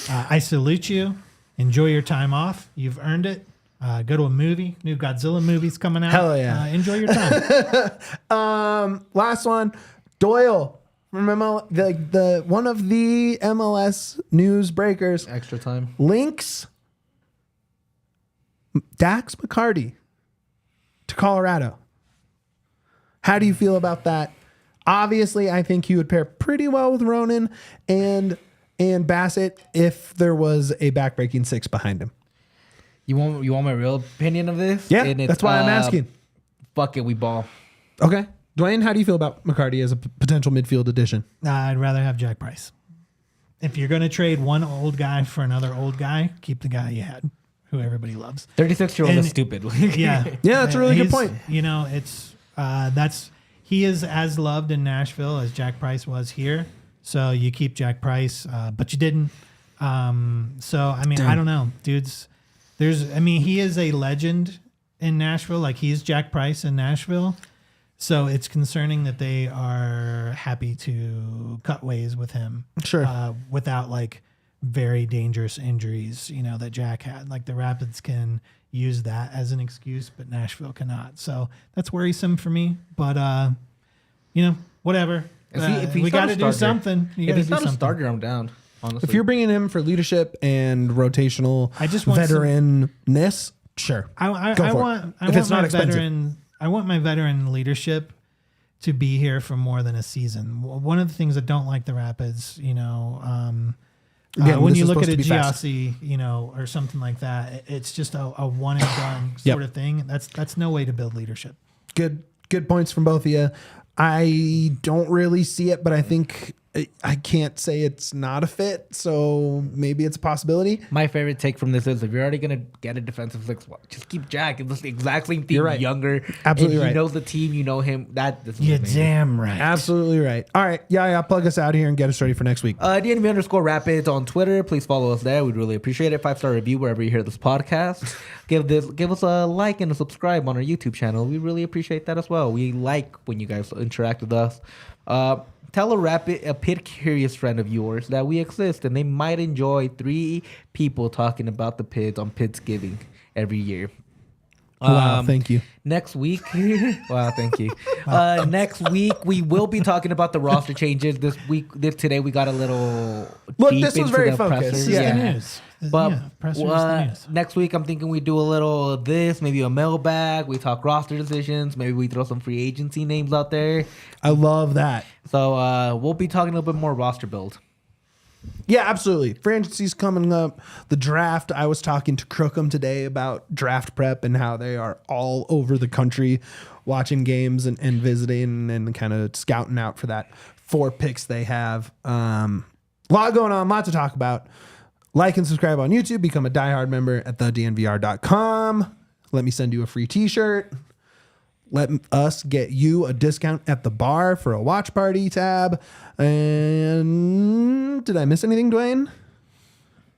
Speaker 3: I salute you. Enjoy your time off. You've earned it. Go to a movie. New Godzilla movie's coming out.
Speaker 1: Hell yeah.
Speaker 3: Enjoy your time.
Speaker 1: Last one, Doyle from the one of the MLS news breakers
Speaker 2: Extra time.
Speaker 1: links Dax McCarty to Colorado. How do you feel about that? Obviously, I think he would pair pretty well with Ronan and Bassett if there was a backbreaking 6 behind him.
Speaker 2: You want my real opinion of this?
Speaker 1: Yeah,
Speaker 2: And it's,
Speaker 1: that's why I'm asking.
Speaker 2: fuck it, we ball.
Speaker 1: Okay. Duane, how do you feel about McCarty as a potential midfield addition?
Speaker 3: I'd rather have Jack Price. If you're going to trade one old guy for another old guy, keep the guy you had, who everybody loves.
Speaker 2: 36-year-old is
Speaker 3: And-
Speaker 2: stupid.
Speaker 3: Yeah.
Speaker 1: Yeah, that's a really good
Speaker 3: He's-
Speaker 1: point.
Speaker 3: You know, he is as loved in Nashville as Jack Price was here. So you keep Jack Price, but you didn't. So, I mean, I don't know. Dude's, he is a legend in Nashville. Like, he's Jack Price in Nashville. So it's concerning that they are happy to cut ways with him.
Speaker 1: Sure.
Speaker 3: Without, like, very dangerous injuries, that Jack had. Like, the Rapids can use that as an excuse, but Nashville cannot. So that's worrisome for me. But, whatever.
Speaker 2: If he's
Speaker 3: We
Speaker 2: not
Speaker 3: got
Speaker 2: a
Speaker 3: to do
Speaker 2: starter-
Speaker 3: something. You
Speaker 2: If
Speaker 3: gotta
Speaker 2: he's
Speaker 3: do
Speaker 2: not a
Speaker 3: something.
Speaker 2: starter, I'm down. Honestly,
Speaker 1: If you're bringing him for leadership and rotational
Speaker 3: I just want some-
Speaker 1: veteranness, sure.
Speaker 3: I
Speaker 1: Go for it.
Speaker 3: want
Speaker 1: If it's not
Speaker 3: my
Speaker 1: expensive.
Speaker 3: veteran. I want my veteran leadership to be here for more than a season. One of the things I don't like the Rapids,
Speaker 1: Again,
Speaker 3: when
Speaker 1: this
Speaker 3: you
Speaker 1: is
Speaker 3: look at
Speaker 1: supposed
Speaker 3: a
Speaker 1: to be fast.
Speaker 3: Giassi, or something like that, it's just a one and done
Speaker 1: Yep.
Speaker 3: sort of thing. That's no way to build leadership.
Speaker 1: Good points from both of you. I don't really see it, but I think I can't say it's not a fit. So maybe it's a possibility.
Speaker 2: my favorite take from this is if you're already gonna get a defensive six, just keep Jack. It's the exact same thing.
Speaker 1: You're right.
Speaker 2: Younger,
Speaker 1: Absolutely
Speaker 2: and
Speaker 1: right.
Speaker 2: He knows the team. You know him. This is
Speaker 3: You're
Speaker 2: amazing.
Speaker 3: damn right.
Speaker 1: Absolutely right. All right. Yeah. Plug us out here and get us ready for next week.
Speaker 2: DNV_Rapids on Twitter. Please follow us there. We'd really appreciate it. 5-star review wherever you hear this podcast. Give us a like and a subscribe on our YouTube channel. We really appreciate that as well. We like when you guys interact with us. Tell a pit curious friend of yours that we exist, and they might enjoy 3 people talking about the Pids on Pidsgiving every year.
Speaker 1: Wow. Thank you.
Speaker 2: Next week, wow, thank you. Next week we will be talking about the roster changes. Today we got a little
Speaker 1: Look,
Speaker 2: deep
Speaker 1: this was
Speaker 2: into
Speaker 1: very
Speaker 2: the
Speaker 1: focused.
Speaker 2: pressers.
Speaker 3: This is
Speaker 1: Yeah.
Speaker 3: the news.
Speaker 2: But
Speaker 3: Pressers the news.
Speaker 2: next week I'm thinking we do a little of this, maybe a mailbag. We talk roster decisions. Maybe we throw some free agency names out there.
Speaker 1: I love that.
Speaker 2: So we'll be talking a little bit more roster build.
Speaker 1: Yeah, absolutely. Free agency's coming up. The draft. I was talking to Crookham today about draft prep and how they are all over the country watching games and visiting and kind of scouting out for that 4 picks they have. A lot going on, lot to talk about. Like and subscribe on YouTube. Become a diehard member at thednvr.com. Let me send you a free t-shirt. Let us get you a discount at the bar for a watch party tab. And did I miss anything, Duane?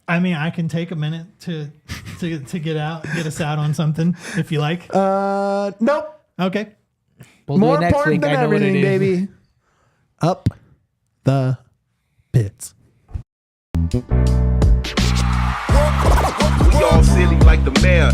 Speaker 3: I mean, I can take a minute to get us out on something if you like.
Speaker 1: Nope.
Speaker 3: Okay.
Speaker 2: We'll do
Speaker 1: More
Speaker 2: it next
Speaker 1: important
Speaker 2: week.
Speaker 1: than
Speaker 2: I know what it
Speaker 1: everything,
Speaker 2: is.
Speaker 1: baby. Up the pits.
Speaker 5: We all silly like the mayor.